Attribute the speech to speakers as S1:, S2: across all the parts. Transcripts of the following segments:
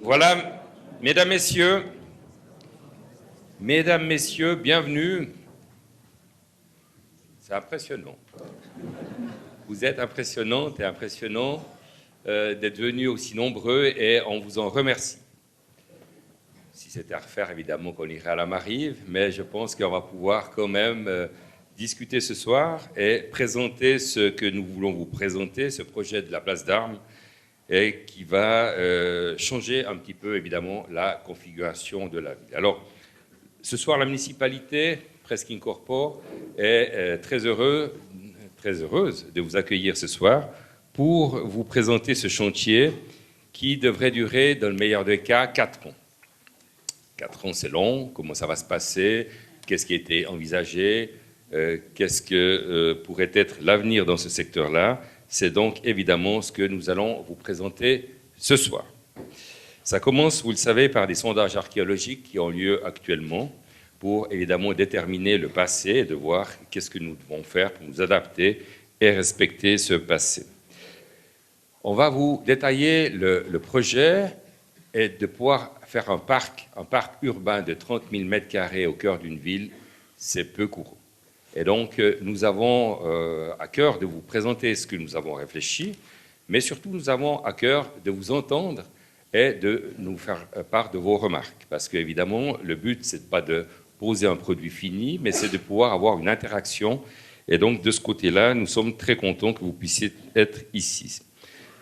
S1: Voilà, mesdames, messieurs, bienvenue. C'est impressionnant. Vous êtes impressionnantes et impressionnants d'être venus aussi nombreux et on vous en remercie. Si c'était à refaire, évidemment qu'on irait à la Marive, mais je pense qu'on va pouvoir quand même discuter ce soir et présenter ce que nous voulons vous présenter, ce projet de la place d'Armes, et qui va changer un petit peu, évidemment, la configuration de la ville. Alors, ce soir, la municipalité, Presque Incorpore, est très heureuse de vous accueillir ce soir pour vous présenter ce chantier qui devrait durer, dans le meilleur des cas, 4 ans. 4 ans, c'est long. Comment ça va se passer? Qu'est-ce qui a été envisagé? Qu'est-ce que pourrait être l'avenir dans ce secteur-là? C'est donc évidemment ce que nous allons vous présenter ce soir. Ça commence, vous le savez, par des sondages archéologiques qui ont lieu actuellement pour évidemment déterminer le passé et de voir qu'est-ce que nous devons faire pour nous adapter et respecter ce passé. On va vous détailler le projet et de pouvoir faire un parc urbain de 30 000 m² au cœur d'une ville, c'est peu courant. Et donc, nous avons à cœur de vous présenter ce que nous avons réfléchi, mais surtout, nous avons à cœur de vous entendre et de nous faire part de vos remarques. Parce qu'évidemment, le but, ce n'est pas de poser un produit fini, mais c'est de pouvoir avoir une interaction. Et donc, de ce côté-là, nous sommes très contents que vous puissiez être ici.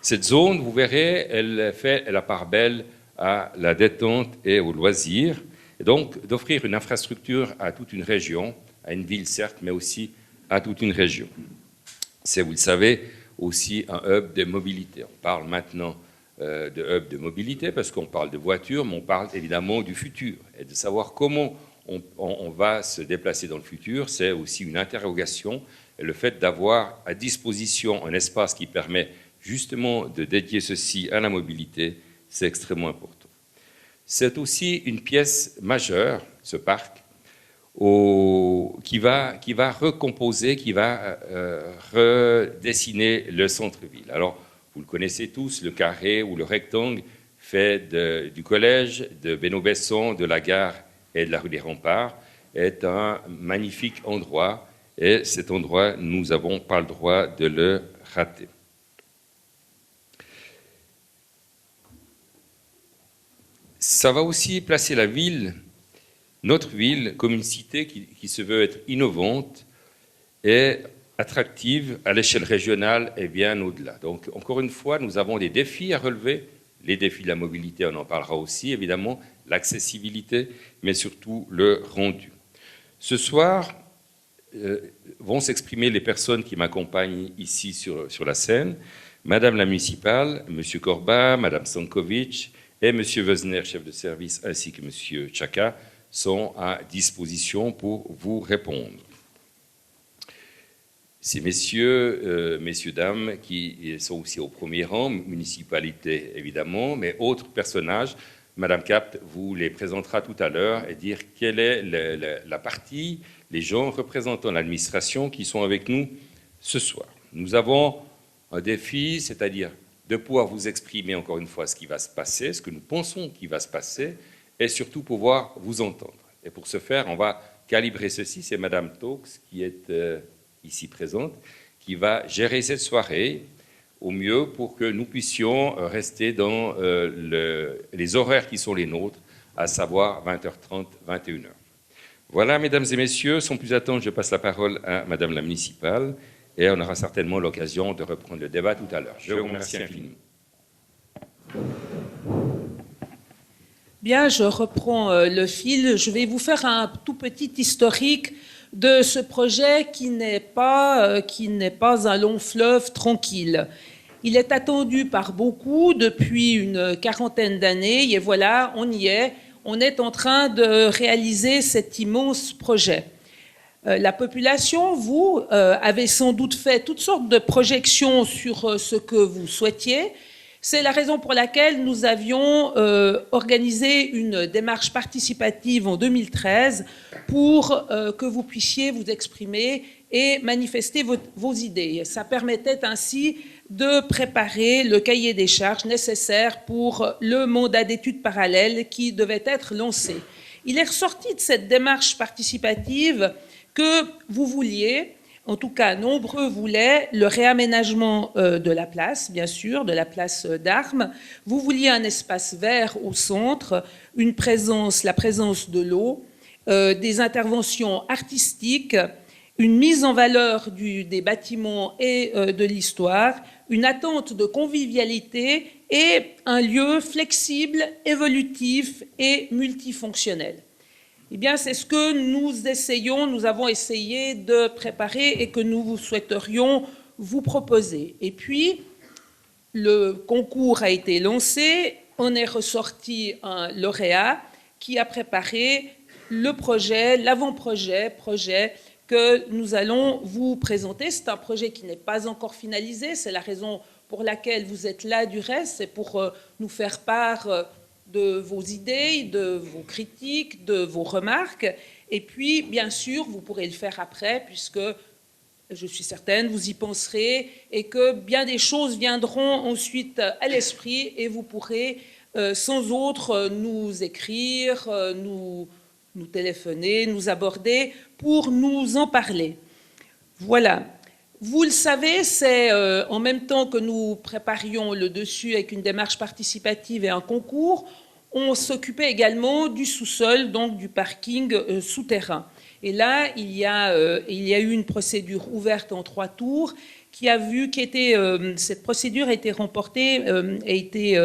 S1: Cette zone, vous verrez, elle fait la part belle à la détente et au loisir. Et donc, d'offrir une infrastructure à toute une région, à une ville certes, mais aussi à toute une région. C'est, vous le savez, aussi un hub de mobilité. On parle maintenant de hub de mobilité parce qu'on parle de voitures, mais on parle évidemment du futur. Et de savoir comment on va se déplacer dans le futur, c'est aussi une interrogation. Et le fait d'avoir à disposition un espace qui permet justement de dédier ceci à la mobilité, c'est extrêmement important. C'est aussi une pièce majeure, ce parc, qui va recomposer, qui va redessiner le centre-ville. Alors, vous le connaissez tous, le carré ou le rectangle fait du collège, de Benoît-Besson, de la gare et de la rue des Remparts est un magnifique endroit. Et cet endroit, nous n'avons pas le droit de le rater. Ça va aussi placer la ville, notre ville, comme une cité qui se veut être innovante et attractive à l'échelle régionale et bien au-delà. Donc, encore une fois, nous avons des défis à relever. Les défis de la mobilité, on en parlera aussi, évidemment, l'accessibilité, mais surtout le rendu. Ce soir, vont s'exprimer les personnes qui m'accompagnent ici sur la scène. Madame la municipale, Monsieur Corba, Madame Sankovic et Monsieur Wezner, chef de service, ainsi que Monsieur Tchaka, sont à disposition pour vous répondre. Ces messieurs, dames, qui sont aussi au premier rang, municipalité évidemment, mais autres personnages, Madame Capt vous les présentera tout à l'heure et dire quelle est la partie, les gens représentant l'administration qui sont avec nous ce soir. Nous avons un défi, c'est-à-dire de pouvoir vous exprimer encore une fois ce qui va se passer, ce que nous pensons qui va se passer, et surtout pouvoir vous entendre. Et pour ce faire, on va calibrer ceci. C'est Madame Taux qui est ici présente, qui va gérer cette soirée au mieux pour que nous puissions rester dans les horaires qui sont les nôtres, à savoir 20h30, 21h. Voilà, mesdames et messieurs, sans plus attendre, je passe la parole à Madame la municipale et on aura certainement l'occasion de reprendre le débat tout à l'heure. Je vous remercie infiniment.
S2: Bien, je reprends le fil. Je vais vous faire un tout petit historique de ce projet qui n'est pas un long fleuve tranquille. Il est attendu par beaucoup depuis une quarantaine d'années et voilà, on y est. On est en train de réaliser cet immense projet. La population, vous, avez sans doute fait toutes sortes de projections sur ce que vous souhaitiez. C'est la raison pour laquelle nous avions organisé une démarche participative en 2013 pour que vous puissiez vous exprimer et manifester vos idées. Ça permettait ainsi de préparer le cahier des charges nécessaire pour le mandat d'études parallèles qui devait être lancé. Il est ressorti de cette démarche participative que vous vouliez, en tout cas nombreux voulaient, le réaménagement de la place, bien sûr, de la place d'Armes. Vous vouliez un espace vert au centre, la présence de l'eau, des interventions artistiques, une mise en valeur des bâtiments et de l'histoire, une attente de convivialité et un lieu flexible, évolutif et multifonctionnel. Eh bien, c'est ce que nous avons essayé de préparer et que nous souhaiterions vous proposer. Et puis, le concours a été lancé, on est ressorti un lauréat qui a préparé le projet, l'avant-projet, que nous allons vous présenter. C'est un projet qui n'est pas encore finalisé, c'est la raison pour laquelle vous êtes là du reste, c'est pour nous faire part de vos idées, de vos critiques, de vos remarques. Et puis, bien sûr, vous pourrez le faire après, puisque je suis certaine, vous y penserez, et que bien des choses viendront ensuite à l'esprit, et vous pourrez sans autre nous écrire, nous téléphoner, nous aborder pour nous en parler. Voilà. Vous le savez, c'est en même temps que nous préparions le dessus avec une démarche participative et un concours, on s'occupait également du sous-sol, donc du parking souterrain. Et là, il y a eu une procédure ouverte en 3 tours cette procédure a été remportée, a été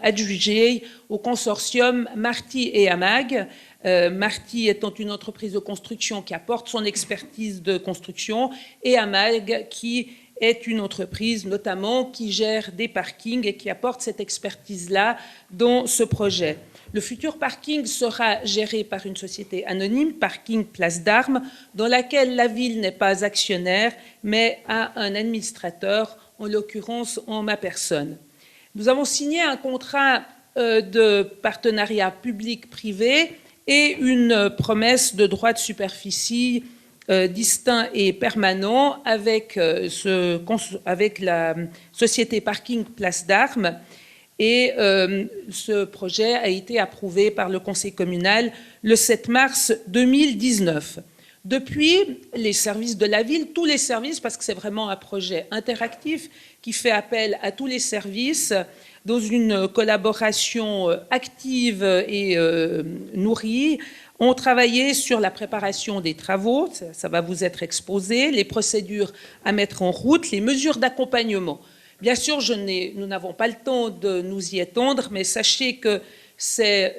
S2: adjugée au consortium Marty et Amag. Marty étant une entreprise de construction qui apporte son expertise de construction, et Amag qui est une entreprise notamment qui gère des parkings et qui apporte cette expertise-là dans ce projet. Le futur parking sera géré par une société anonyme, Parking Place d'Armes, dans laquelle la ville n'est pas actionnaire, mais a un administrateur, en l'occurrence en ma personne. Nous avons signé un contrat de partenariat public-privé et une promesse de droit de superficie distinct et permanent avec la société Parking Place d'Armes. Et ce projet a été approuvé par le Conseil communal le 7 mars 2019. Depuis, les services de la ville, tous les services, parce que c'est vraiment un projet interactif qui fait appel à tous les services, dans une collaboration active et nourrie, ont travaillé sur la préparation des travaux, ça va vous être exposé, les procédures à mettre en route, les mesures d'accompagnement. Bien sûr, nous n'avons pas le temps de nous y étendre, mais sachez que c'est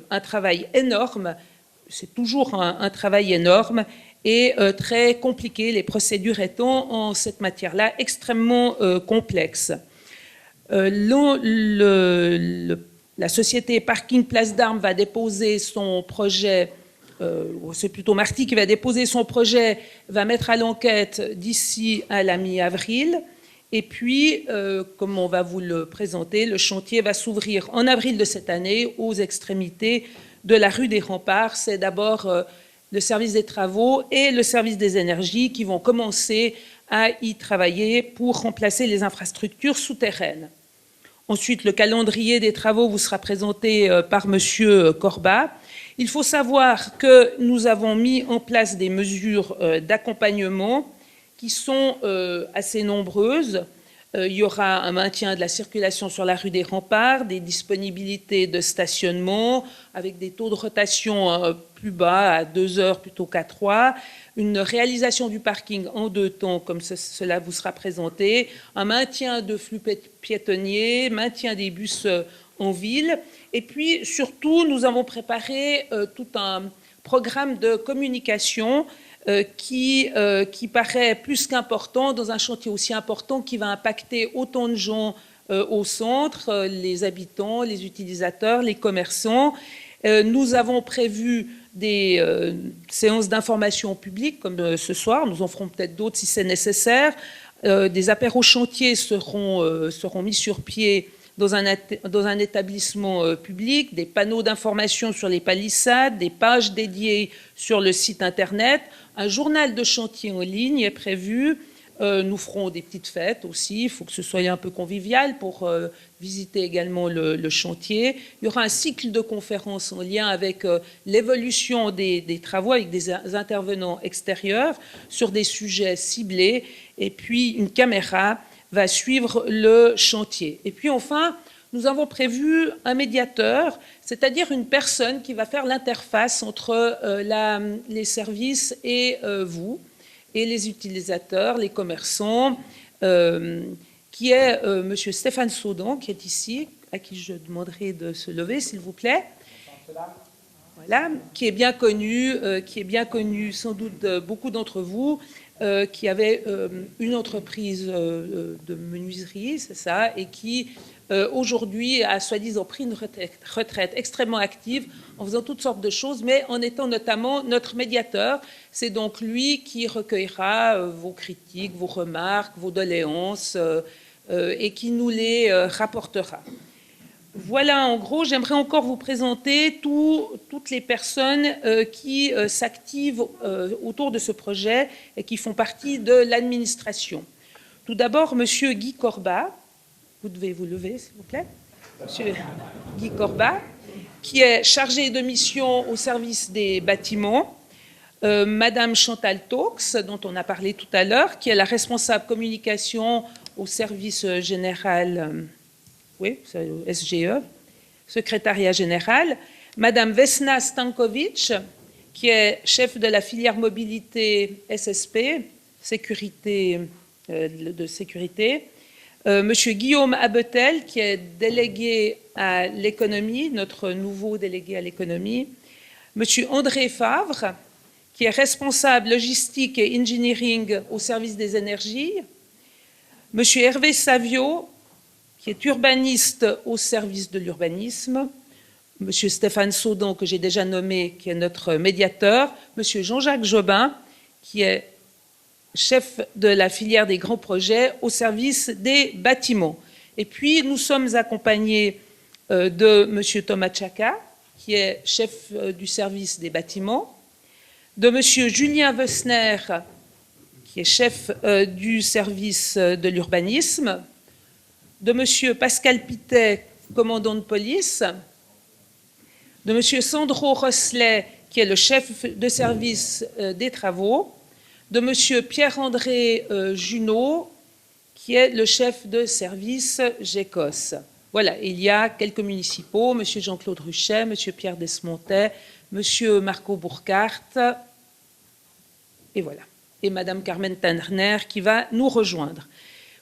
S2: un travail énorme, c'est toujours un travail énorme et très compliqué, les procédures étant en cette matière-là extrêmement complexes. La société Parking Place d'Armes va déposer son projet, c'est plutôt Marty qui va déposer son projet, va mettre à l'enquête d'ici à la mi-avril. Et puis, comme on va vous le présenter, le chantier va s'ouvrir en avril de cette année aux extrémités de la rue des Remparts. C'est d'abord le service des travaux et le service des énergies qui vont commencer à y travailler pour remplacer les infrastructures souterraines. Ensuite, le calendrier des travaux vous sera présenté par M. Corbat. Il faut savoir que nous avons mis en place des mesures d'accompagnement qui sont assez nombreuses. Il y aura un maintien de la circulation sur la rue des Remparts, des disponibilités de stationnement avec des taux de rotation plus bas, à 2 heures plutôt qu'à 3, une réalisation du parking en 2 temps, comme cela vous sera présenté, un maintien de flux piétonniers, maintien des bus en ville. Et puis, surtout, nous avons préparé tout un programme de communication qui paraît plus qu'important dans un chantier aussi important qui va impacter autant de gens au centre, les habitants, les utilisateurs, les commerçants. Nous avons prévu des séances d'information publique comme ce soir, nous en ferons peut-être d'autres si c'est nécessaire. Des apéros chantiers seront mis sur pied dans un établissement public, des panneaux d'information sur les palissades, des pages dédiées sur le site internet. Un journal de chantier en ligne est prévu nous ferons des petites fêtes aussi. Il faut que ce soit un peu convivial pour visiter également le chantier. Il y aura un cycle de conférences en lien avec l'évolution des travaux avec des intervenants extérieurs sur des sujets ciblés. Et puis, une caméra va suivre le chantier. Et puis, enfin, nous avons prévu un médiateur, c'est-à-dire une personne qui va faire l'interface entre les services et vous, et les utilisateurs, les commerçants, qui est M. Stéphane Saudan, qui est ici, à qui je demanderai de se lever, s'il vous plaît. Voilà, qui est bien connu sans doute de beaucoup d'entre vous, qui avait une entreprise de menuiserie, c'est ça, et qui aujourd'hui a soi-disant pris une retraite extrêmement active en faisant toutes sortes de choses, mais en étant notamment notre médiateur. C'est donc lui qui recueillera vos critiques, vos remarques, vos doléances et qui nous les rapportera. Voilà, en gros, j'aimerais encore vous présenter toutes les personnes qui s'activent autour de ce projet et qui font partie de l'administration. Tout d'abord, M. Guy Corbat. Vous devez vous lever, s'il vous plaît. M. Guy Corbat, qui est chargé de mission au service des bâtiments. Madame Chantal Taux, dont on a parlé tout à l'heure, qui est la responsable communication au service général, oui, SGE, secrétariat général. Madame Vesna Stankovic, qui est chef de la filière mobilité SSP, sécurité de sécurité. Monsieur Guillaume Abetel, qui est délégué à l'économie, notre nouveau délégué à l'économie. Monsieur André Favre, qui est responsable logistique et engineering au service des énergies. Monsieur Hervé Savio, qui est urbaniste au service de l'urbanisme. Monsieur Stéphane Saudan, que j'ai déjà nommé, qui est notre médiateur. Monsieur Jean-Jacques Jobin, qui est chef de la filière des grands projets au service des bâtiments. Et puis, nous sommes accompagnés de M. Thomas Tchaka, qui est chef du service des bâtiments, de M. Julien Wessner, qui est chef du service de l'urbanisme, de M. Pascal Pitet, commandant de police, de M. Sandro Rosselet, qui est le chef de service des travaux, de M. Pierre-André Junot, qui est le chef de service GECOS. Voilà, il y a quelques municipaux, M. Jean-Claude Ruchet, M. Pierre Desmontet, M. Marco Burkhardt, et voilà. Et Mme Carmen Tanner qui va nous rejoindre.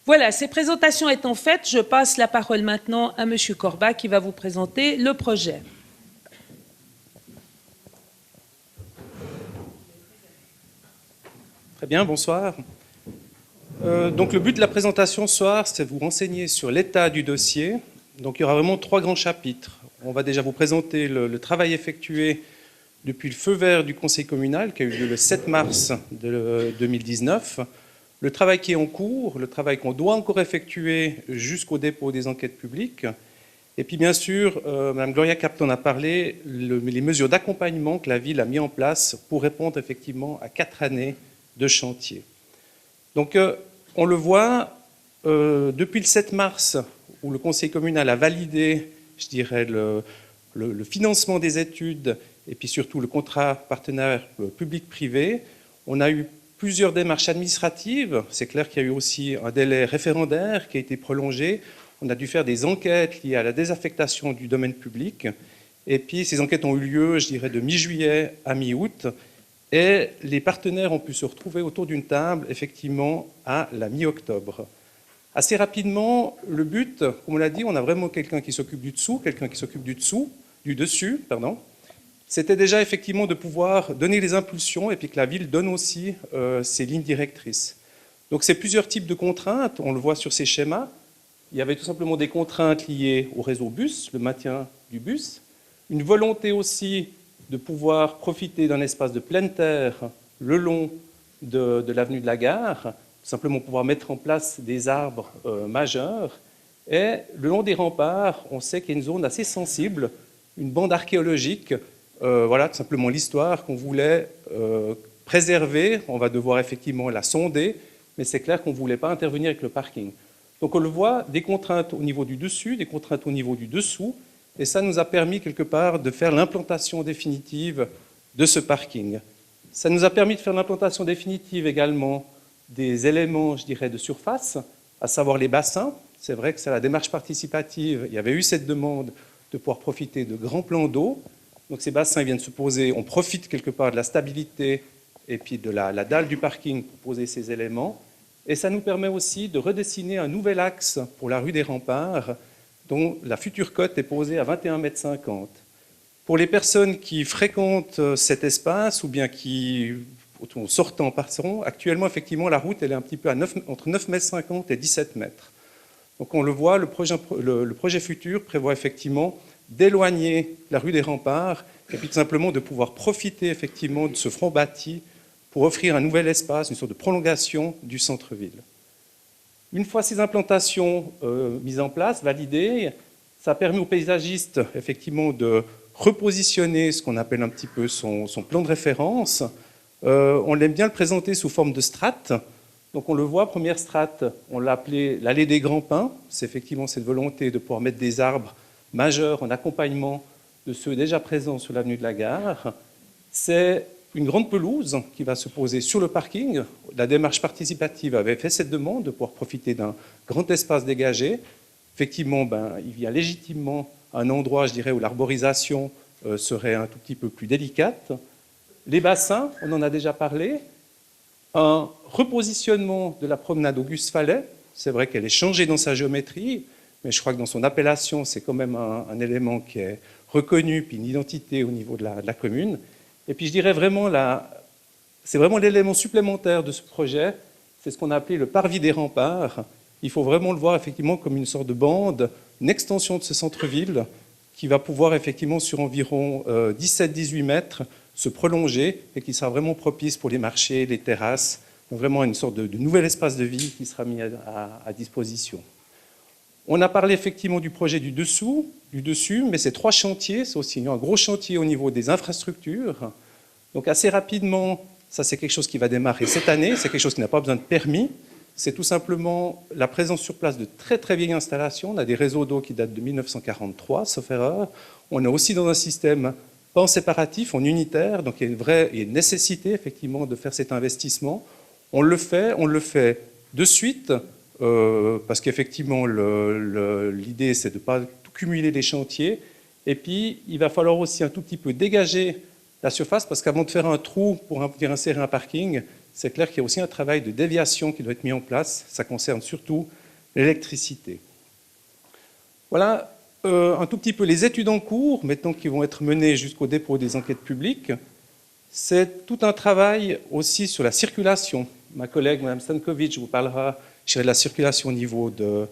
S2: Voilà, ces présentations étant faites, je passe la parole maintenant à M. Corbat qui va vous présenter le projet.
S3: Très bien, bonsoir. Donc le but de la présentation ce soir, c'est de vous renseigner sur l'état du dossier. Donc il y aura vraiment 3 grands chapitres. On va déjà vous présenter le travail effectué depuis le feu vert du Conseil communal qui a eu lieu le 7 mars 2019, le travail qui est en cours, le travail qu'on doit encore effectuer jusqu'au dépôt des enquêtes publiques, et puis bien sûr, Mme Gloria Capton a parlé, les mesures d'accompagnement que la ville a mis en place pour répondre effectivement à 4 années de chantier. Donc on le voit, depuis le 7 mars, où le Conseil communal a validé, je dirais, le financement des études et puis surtout le contrat partenaire public-privé, on a eu plusieurs démarches administratives. C'est clair qu'il y a eu aussi un délai référendaire qui a été prolongé. On a dû faire des enquêtes liées à la désaffectation du domaine public. Et puis ces enquêtes ont eu lieu, je dirais, de mi-juillet à mi-août. Et les partenaires ont pu se retrouver autour d'une table, effectivement, à la mi-octobre. Assez rapidement, le but, comme on l'a dit, on a vraiment quelqu'un qui s'occupe du dessous, quelqu'un qui s'occupe du dessus. C'était déjà effectivement de pouvoir donner les impulsions et puis que la ville donne aussi ses lignes directrices. Donc c'est plusieurs types de contraintes, on le voit sur ces schémas. Il y avait tout simplement des contraintes liées au réseau bus, le maintien du bus, une volonté aussi de pouvoir profiter d'un espace de pleine terre le long de l'avenue de la Gare, tout simplement pouvoir mettre en place des arbres majeurs. Et le long des remparts, on sait qu'il y a une zone assez sensible, une bande archéologique, voilà tout simplement l'histoire qu'on voulait préserver. On va devoir effectivement la sonder mais c'est clair qu'on ne voulait pas intervenir avec le parking. Donc on le voit, des contraintes au niveau du dessus, des contraintes au niveau du dessous, et ça nous a permis quelque part de faire l'implantation définitive de ce parking. Ça nous a permis de faire l'implantation définitive également des éléments, je dirais, de surface, à savoir les bassins. C'est vrai que c'est la démarche participative, il y avait eu cette demande de pouvoir profiter de grands plans d'eau. Donc ces bassins viennent se poser, on profite quelque part de la stabilité et puis de la dalle du parking pour poser ces éléments. Et ça nous permet aussi de redessiner un nouvel axe pour la rue des Remparts, dont la future cote est posée à 21,50 m. Pour les personnes qui fréquentent cet espace ou bien qui, en sortant, passeront, actuellement, effectivement, la route elle est un petit peu entre 9,50 m et 17 m. Donc on le voit, le projet futur prévoit effectivement d'éloigner la rue des Remparts et puis tout simplement de pouvoir profiter effectivement de ce front bâti pour offrir un nouvel espace, une sorte de prolongation du centre-ville. Une fois ces implantations mises en place, validées, ça a permis aux paysagistes effectivement de repositionner ce qu'on appelle un petit peu son plan de référence. On aime bien le présenter sous forme de strates. Donc on le voit, première strate, on l'a appelée l'allée des grands pins. C'est effectivement cette volonté de pouvoir mettre des arbres majeurs en accompagnement de ceux déjà présents sur l'avenue de la Gare. C'est une grande pelouse qui va se poser sur le parking. La démarche participative avait fait cette demande de pouvoir profiter d'un grand espace dégagé. Effectivement, il vient légitimement à un endroit, je dirais, où l'arborisation serait un tout petit peu plus délicate. Les bassins, on en a déjà parlé. Un repositionnement de la promenade Auguste Fallet. C'est vrai qu'elle est changée dans sa géométrie, mais je crois que dans son appellation, c'est quand même un élément qui est reconnu, puis une identité au niveau de la commune. Et puis je dirais vraiment, c'est vraiment l'élément supplémentaire de ce projet, c'est ce qu'on a appelé le parvis des Remparts. Il faut vraiment le voir effectivement comme une sorte de bande, une extension de ce centre-ville qui va pouvoir effectivement sur environ 17-18 mètres se prolonger et qui sera vraiment propice pour les marchés, les terrasses, donc vraiment une sorte de nouvel espace de vie qui sera mis à disposition. On a parlé effectivement du projet du dessus, mais ces 3 chantiers, c'est aussi un gros chantier au niveau des infrastructures. Donc assez rapidement, ça c'est quelque chose qui va démarrer cette année, c'est quelque chose qui n'a pas besoin de permis, c'est tout simplement la présence sur place de très très vieilles installations. On a des réseaux d'eau qui datent de 1943, sauf erreur. On est aussi dans un système pas en séparatif, en unitaire, donc il y a une nécessité effectivement de faire cet investissement. On le fait de suite, parce qu'effectivement l'idée c'est de ne pas tout cumuler les chantiers, et puis il va falloir aussi un tout petit peu dégager la surface, parce qu'avant de faire un trou pour venir insérer un parking, c'est clair qu'il y a aussi un travail de déviation qui doit être mis en place, ça concerne surtout l'électricité. Voilà un tout petit peu les études en cours, maintenant qui vont être menées jusqu'au dépôt des enquêtes publiques. C'est tout un travail aussi sur la circulation. Ma collègue, Mme Stankovic, vous parlera de la circulation au niveau de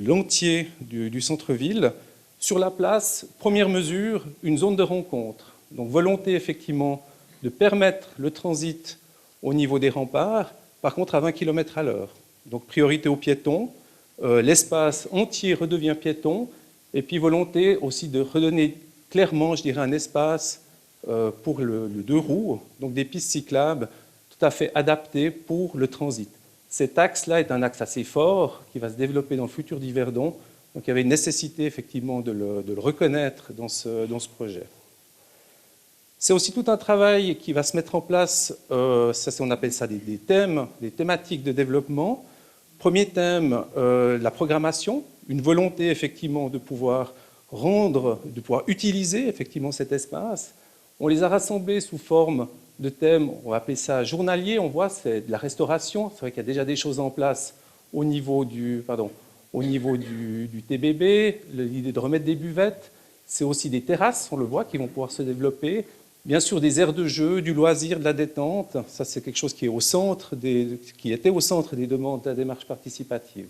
S3: l'entier du centre-ville. Sur la place, première mesure, une zone de rencontre. Donc volonté effectivement de permettre le transit au niveau des remparts, par contre à 20 km/h. Donc priorité aux piétons, l'espace entier redevient piéton, et puis volonté aussi de redonner clairement, je dirais, un espace pour le 2 roues, donc des pistes cyclables tout à fait adaptées pour le transit. Cet axe-là est un axe assez fort qui va se développer dans le futur d'Yverdon, donc il y avait une nécessité effectivement de le reconnaître dans ce projet. C'est aussi tout un travail qui va se mettre en place, on appelle ça des thèmes, des thématiques de développement. Premier thème, la programmation, une volonté effectivement de pouvoir utiliser effectivement cet espace. On les a rassemblés sous forme de thèmes, on va appeler ça journalier, on voit, c'est de la restauration. C'est vrai qu'il y a déjà des choses en place au niveau du TBB, l'idée de remettre des buvettes. C'est aussi des terrasses, on le voit, qui vont pouvoir se développer. Bien sûr, des aires de jeu, du loisir, de la détente. Ça, c'est quelque chose qui était au centre des demandes de la démarche participative.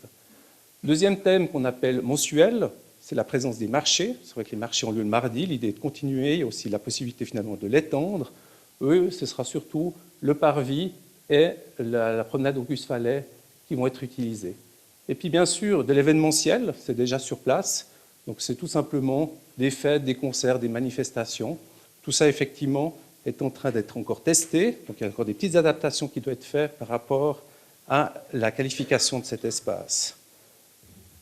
S3: Deuxième thème qu'on appelle mensuel, c'est la présence des marchés. C'est vrai que les marchés ont lieu le mardi. L'idée est de continuer. Il y a aussi la possibilité finalement de l'étendre. Eux, ce sera surtout le parvis et la promenade Auguste Fallet qui vont être utilisés. Et puis, bien sûr, de l'événementiel, c'est déjà sur place. Donc, c'est tout simplement des fêtes, des concerts, des manifestations. Tout ça, effectivement, est en train d'être encore testé. Donc, il y a encore des petites adaptations qui doivent être faites par rapport à la qualification de cet espace.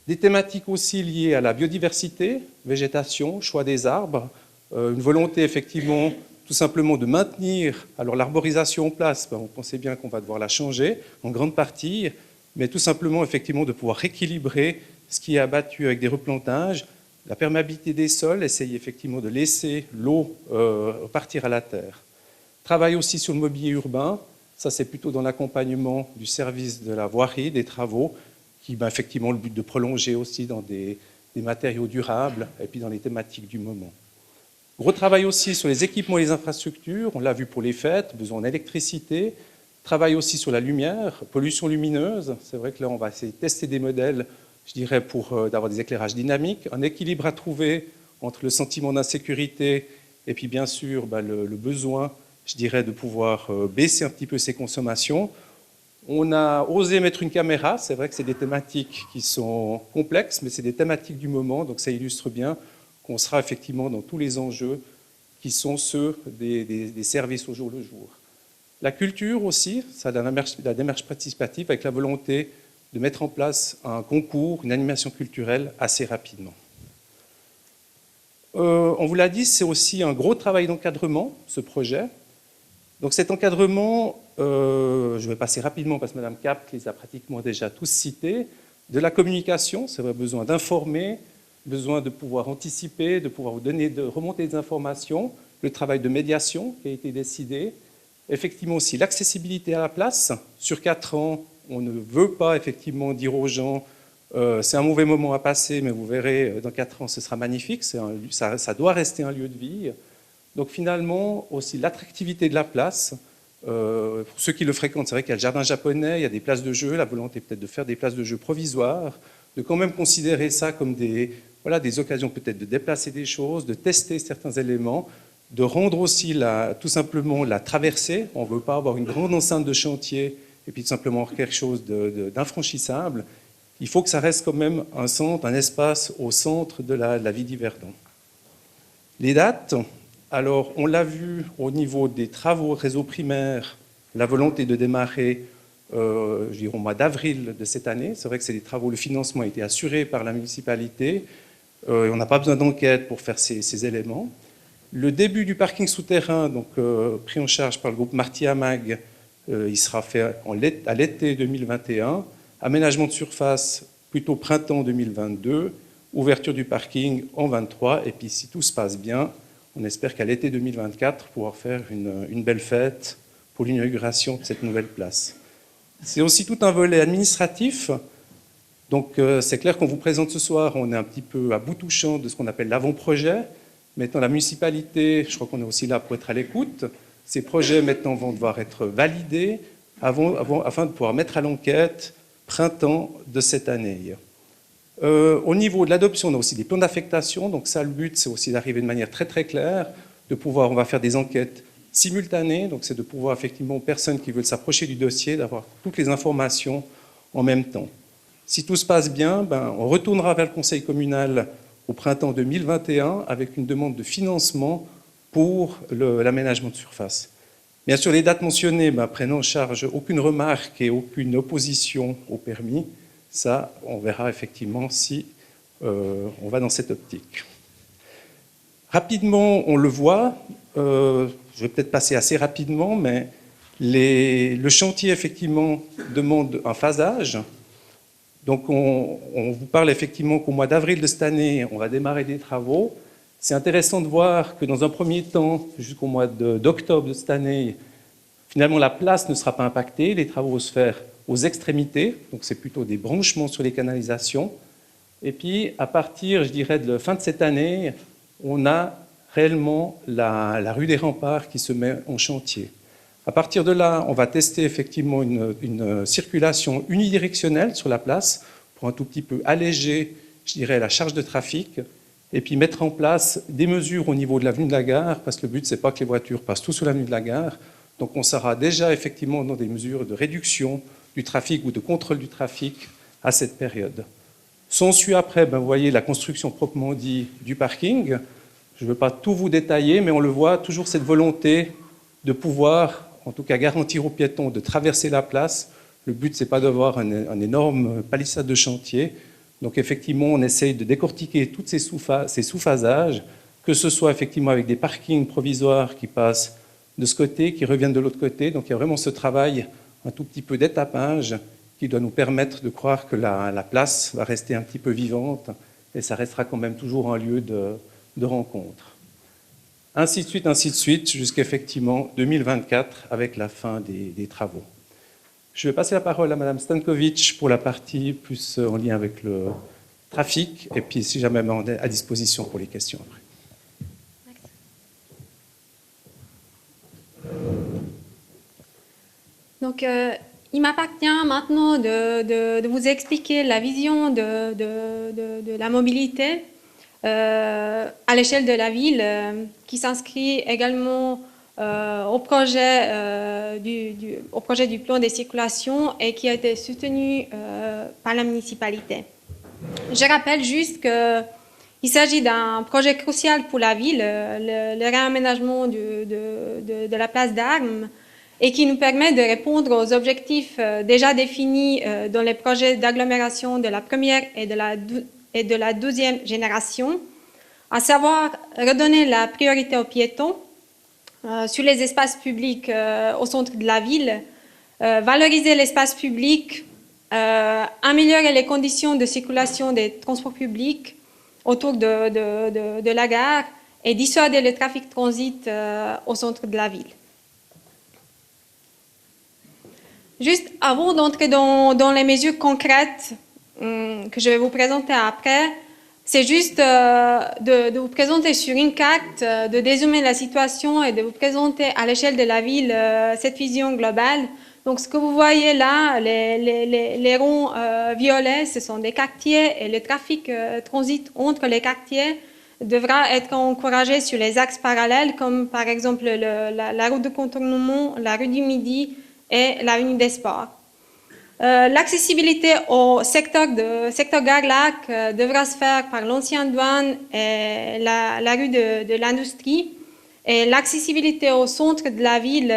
S3: Des thématiques aussi liées à la biodiversité, végétation, choix des arbres, une volonté effectivement tout simplement de maintenir alors l'arborisation en place. On pensait bien qu'on va devoir la changer en grande partie, mais tout simplement effectivement de pouvoir rééquilibrer ce qui est abattu avec des replantages, la perméabilité des sols, essayer effectivement de laisser l'eau partir à la terre. Travail aussi sur le mobilier urbain, ça c'est plutôt dans l'accompagnement du service de la voirie, des travaux, qui a effectivement le but de prolonger aussi dans des matériaux durables et puis dans les thématiques du moment. Gros travail aussi sur les équipements et les infrastructures, on l'a vu pour les fêtes, besoin d'électricité, travail aussi sur la lumière, pollution lumineuse, c'est vrai que là on va essayer de tester des modèles, je dirais, pour d'avoir des éclairages dynamiques, un équilibre à trouver entre le sentiment d'insécurité et puis bien sûr le besoin, je dirais, de pouvoir baisser un petit peu ses consommations. On a osé mettre une caméra, c'est vrai que c'est des thématiques qui sont complexes, mais c'est des thématiques du moment, donc ça illustre bien qu'on sera effectivement dans tous les enjeux qui sont ceux des services au jour le jour. La culture aussi, ça a la démarche participative avec la volonté de mettre en place un concours, une animation culturelle assez rapidement. On vous l'a dit, c'est aussi un gros travail d'encadrement, ce projet. Donc cet encadrement, je vais passer rapidement parce que Mme Cap les a pratiquement déjà tous cités, de la communication, c'est vrai, besoin d'informer, besoin de pouvoir anticiper, de pouvoir vous donner, de remonter des informations, le travail de médiation qui a été décidé, effectivement aussi l'accessibilité à la place. Sur 4 ans, on ne veut pas effectivement dire aux gens c'est un mauvais moment à passer, mais vous verrez, dans 4 ans, ce sera magnifique, ça doit rester un lieu de vie. Donc finalement, aussi l'attractivité de la place. Pour ceux qui le fréquentent, c'est vrai qu'il y a le jardin japonais, il y a des places de jeu, la volonté peut-être de faire des places de jeu provisoires, de quand même considérer ça comme des occasions peut-être de déplacer des choses, de tester certains éléments, de rendre aussi tout simplement la traversée. On ne veut pas avoir une grande enceinte de chantier et puis tout simplement quelque chose d'infranchissable. Il faut que ça reste quand même un centre, un espace au centre de la vie d'Yverdon. Les dates, alors on l'a vu au niveau des travaux réseau primaire, la volonté de démarrer je dirais au mois d'avril de cette année. C'est vrai que c'est des travaux, le financement a été assuré par la municipalité. On n'a pas besoin d'enquête pour faire ces éléments. Le début du parking souterrain, donc pris en charge par le groupe Marty-Amag, il sera fait à l'été 2021. Aménagement de surface plutôt printemps 2022. Ouverture du parking en 2023. Et puis si tout se passe bien, on espère qu'à l'été 2024, pouvoir faire une belle fête pour l'inauguration de cette nouvelle place. C'est aussi tout un volet administratif. Donc c'est clair qu'on vous présente ce soir, on est un petit peu à bout touchant de ce qu'on appelle l'avant-projet. Maintenant, la municipalité, je crois qu'on est aussi là pour être à l'écoute. Ces projets maintenant vont devoir être validés afin de pouvoir mettre à l'enquête printemps de cette année. Au niveau de l'adoption, on a aussi des plans d'affectation. Donc ça, le but, c'est aussi d'arriver de manière très très claire, on va faire des enquêtes simultanées. Donc c'est de pouvoir effectivement aux personnes qui veulent s'approcher du dossier, d'avoir toutes les informations en même temps. Si tout se passe bien, on retournera vers le conseil communal au printemps 2021 avec une demande de financement pour l'aménagement de surface. Bien sûr, les dates mentionnées prennent en charge aucune remarque et aucune opposition au permis. Ça, on verra effectivement si on va dans cette optique. Rapidement, on le voit, je vais peut-être passer assez rapidement, mais le chantier, effectivement, demande un phasage. Donc, on vous parle effectivement qu'au mois d'avril de cette année, on va démarrer des travaux. C'est intéressant de voir que dans un premier temps, jusqu'au mois d'octobre de cette année, finalement, la place ne sera pas impactée. Les travaux vont se faire aux extrémités, donc c'est plutôt des branchements sur les canalisations. Et puis, à partir, je dirais, de la fin de cette année, on a réellement la rue des Remparts qui se met en chantier. À partir de là, on va tester effectivement une circulation unidirectionnelle sur la place pour un tout petit peu alléger, je dirais, la charge de trafic et puis mettre en place des mesures au niveau de l'avenue de la Gare, parce que le but, c'est pas que les voitures passent tout sur l'avenue de la Gare. Donc, on sera déjà effectivement dans des mesures de réduction du trafic ou de contrôle du trafic à cette période. S'ensuit après, vous voyez, la construction proprement dit du parking. Je ne veux pas tout vous détailler, mais on le voit, toujours cette volonté de pouvoir, en tout cas, garantir aux piétons de traverser la place Le but, c'est pas d'avoir un énorme palissade de chantier. Donc effectivement, on essaye de décortiquer tous ces sous-phasages, que ce soit effectivement avec des parkings provisoires qui passent de ce côté, qui reviennent de l'autre côté. Donc il y a vraiment ce travail un tout petit peu d'étapage qui doit nous permettre de croire que la place va rester un petit peu vivante et ça restera quand même toujours un lieu de rencontre. Ainsi de suite, jusqu'à effectivement 2024 avec la fin des travaux. Je vais passer la parole à Madame Stankovic pour la partie plus en lien avec le trafic et puis si jamais on est à disposition pour les questions après.
S4: Donc, il m'appartient maintenant de vous expliquer la vision de la mobilité à l'échelle de la ville, qui s'inscrit également au projet du plan de circulation et qui a été soutenu par la municipalité. Je rappelle juste qu'il s'agit d'un projet crucial pour la ville, le réaménagement de la place d'Armes, et qui nous permet de répondre aux objectifs déjà définis dans les projets d'agglomération de la première et de la deuxième génération, à savoir redonner la priorité aux piétons sur les espaces publics au centre de la ville, valoriser l'espace public, améliorer les conditions de circulation des transports publics autour de la gare et dissuader le trafic transit au centre de la ville. Juste avant d'entrer dans les mesures concrètes que je vais vous présenter après, c'est juste de vous présenter sur une carte, de dézoomer la situation et de vous présenter à l'échelle de la ville cette vision globale. Donc ce que vous voyez là, les ronds violets, ce sont des quartiers et le trafic transit entre les quartiers devra être encouragé sur les axes parallèles comme par exemple la route de contournement, la rue du Midi, et l'avenue des Sports. L'accessibilité au secteur Gare Lac devra se faire par l'ancienne douane et la rue de l'Industrie, et l'accessibilité au centre de la ville,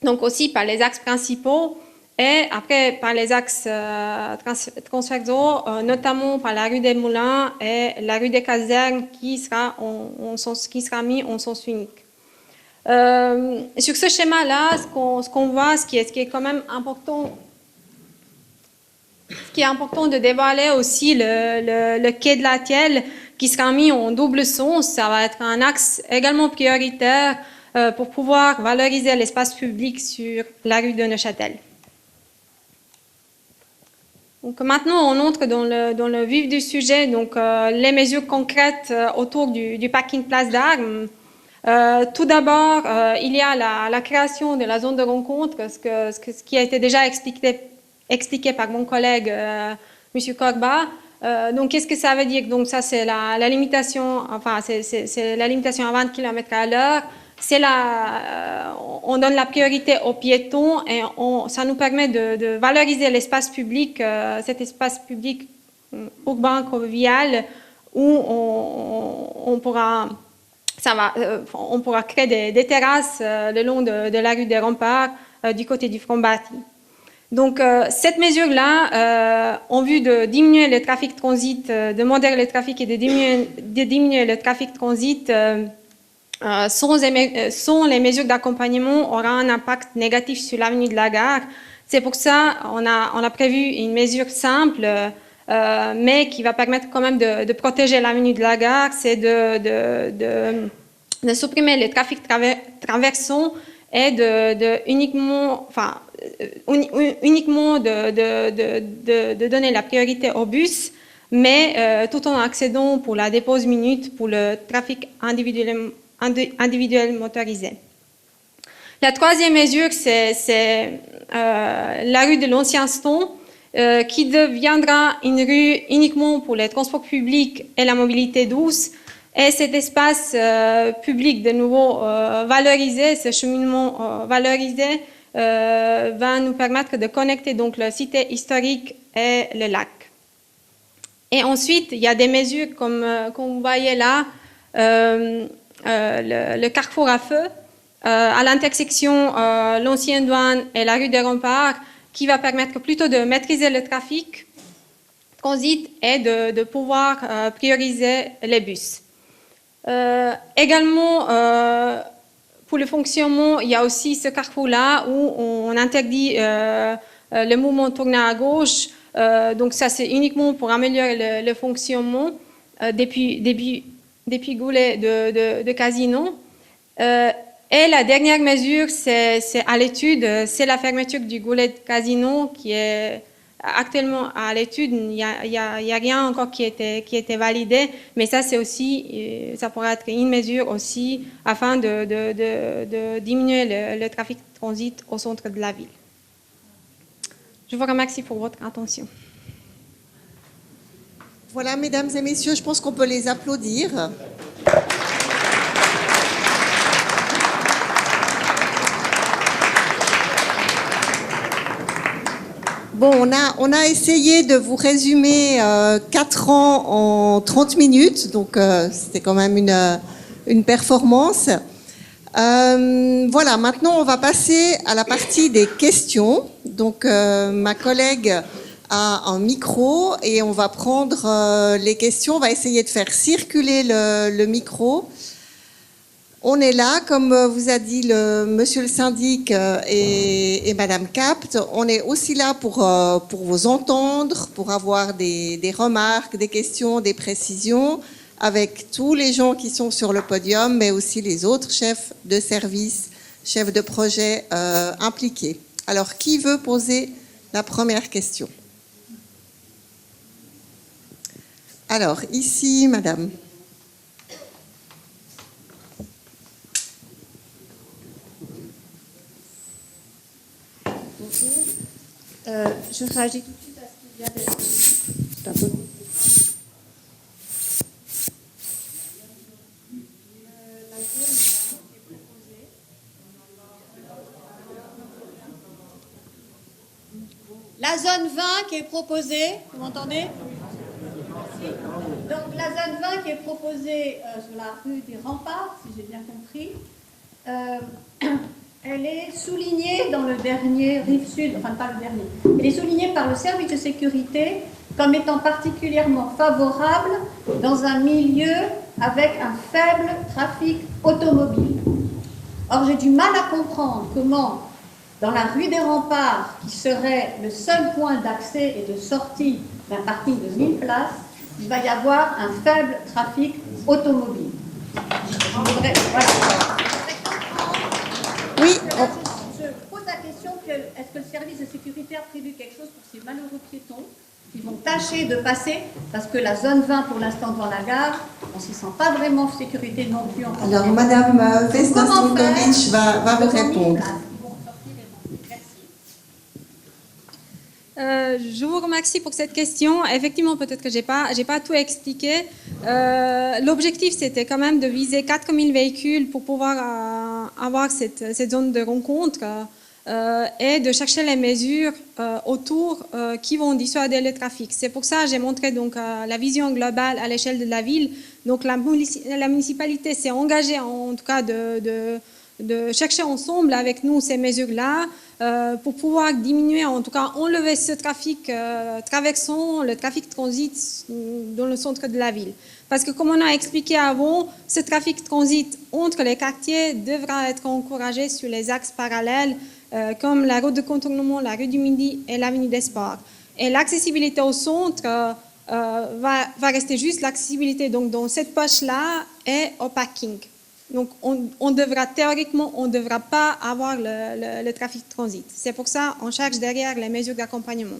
S4: donc aussi par les axes principaux, et après par les axes transversaux, notamment par la rue des Moulins et la rue des Casernes qui sera mis en sens unique. Sur ce schéma-là, ce qu'on voit, ce qui est quand même important, ce qui est important de dévoiler aussi le quai de la Thielle qui sera mis en double sens. Ça va être un axe également prioritaire pour pouvoir valoriser l'espace public sur la rue de Neuchâtel. Donc maintenant, on entre dans le vif du sujet, donc les mesures concrètes autour du parking place d'Armes. Tout d'abord, il y a la création de la zone de rencontre, ce qui a été déjà expliqué par mon collègue M. Corba. Donc, qu'est-ce que ça veut dire? Donc, ça, c'est la limitation, enfin, c'est la limitation à 20 km à l'heure. On donne la priorité aux piétons et ça nous permet de valoriser l'espace public, cet espace public urbain convivial où on pourra créer des terrasses le long de la rue des Remparts du côté du front bâti. Donc, cette mesure-là, en vue de diminuer le trafic transit, de modérer le trafic et de diminuer le trafic transit, sans les mesures d'accompagnement, aura un impact négatif sur l'avenue de la gare. C'est pour ça qu'on a prévu une mesure simple, mais qui va permettre quand même de protéger l'avenue de la gare, c'est de supprimer les trafics traversants et uniquement de donner la priorité aux bus, mais tout en accédant pour la dépose minute pour le trafic individuel motorisé. La troisième mesure, c'est la rue de l'Ancien Ston, qui deviendra une rue uniquement pour les transports publics et la mobilité douce. Et cet espace public, de nouveau valorisé, ce cheminement valorisé, va nous permettre de connecter donc le site historique et le lac. Et ensuite, il y a des mesures comme vous voyez là, le carrefour à feu, à l'intersection l'ancienne douane et la rue des Remparts, qui va permettre plutôt de maîtriser le trafic transit et de pouvoir prioriser les bus. Également, pour le fonctionnement, il y a aussi ce carrefour-là où on interdit le mouvement tourné à gauche. Donc ça, c'est uniquement pour améliorer le fonctionnement depuis goulets de casino. Et la dernière mesure, c'est à l'étude, c'est la fermeture du goulet de casino qui est actuellement à l'étude. Il n'y a rien encore qui était validé, mais ça, c'est aussi, ça pourrait être une mesure aussi afin de diminuer le trafic de transit au centre de la ville. Je vous remercie pour votre attention.
S5: Voilà, mesdames et messieurs, je pense qu'on peut les applaudir. Bon, on a essayé de vous résumer 4 ans en 30 minutes, donc c'était quand même une performance. Voilà, maintenant on va passer à la partie des questions. Donc ma collègue a un micro et on va prendre les questions. On va essayer de faire circuler le micro. On est là, comme vous a dit monsieur le syndic et madame Capt, on est aussi là pour vous entendre, pour avoir des remarques, des questions, des précisions, avec tous les gens qui sont sur le podium, mais aussi les autres chefs de service, chefs de projet impliqués. Alors, qui veut poser la première question? Alors, ici, madame.
S6: Je réagis tout de suite à ce qui vient d'être dit. La zone 20 qui est proposée, vous m'entendez? Donc la zone 20 qui est proposée sur la rue des Remparts, si j'ai bien compris, elle est soulignée dans le dernier rive sud, enfin pas le dernier, elle est soulignée par le service de sécurité comme étant particulièrement favorable dans un milieu avec un faible trafic automobile. Or, j'ai du mal à comprendre comment, dans la rue des Remparts, qui serait le seul point d'accès et de sortie d'un parking de 1000 places, il va y avoir un faible trafic automobile. Voilà.
S5: Oui.
S6: Je pose la question, est-ce que le service de sécurité a prévu quelque chose pour ces malheureux piétons qui vont tâcher de passer, parce que la zone 20, pour l'instant, devant la gare, on ne s'y sent pas vraiment en sécurité non plus.
S5: Alors, madame Vesna-Slibovic va vous répondre.
S4: Je vous remercie pour cette question. Effectivement, peut-être que j'ai pas tout expliqué. L'objectif, c'était quand même de viser 4000 véhicules pour pouvoir avoir cette zone de rencontre et de chercher les mesures autour qui vont dissuader le trafic. C'est pour ça que j'ai montré donc la vision globale à l'échelle de la ville. Donc la municipalité s'est engagée en tout cas de chercher ensemble avec nous ces mesures-là pour pouvoir diminuer, en tout cas enlever ce trafic traversant le trafic transit dans le centre de la ville. Parce que comme on a expliqué avant, ce trafic transit entre les quartiers devra être encouragé sur les axes parallèles comme la route de contournement, la rue du Midi et l'avenue des Sports. Et l'accessibilité au centre va rester juste l'accessibilité donc dans cette poche-là et au parking. Donc, on devra, théoriquement, on ne devra pas avoir le trafic transit. C'est pour ça qu'on cherche derrière les mesures d'accompagnement.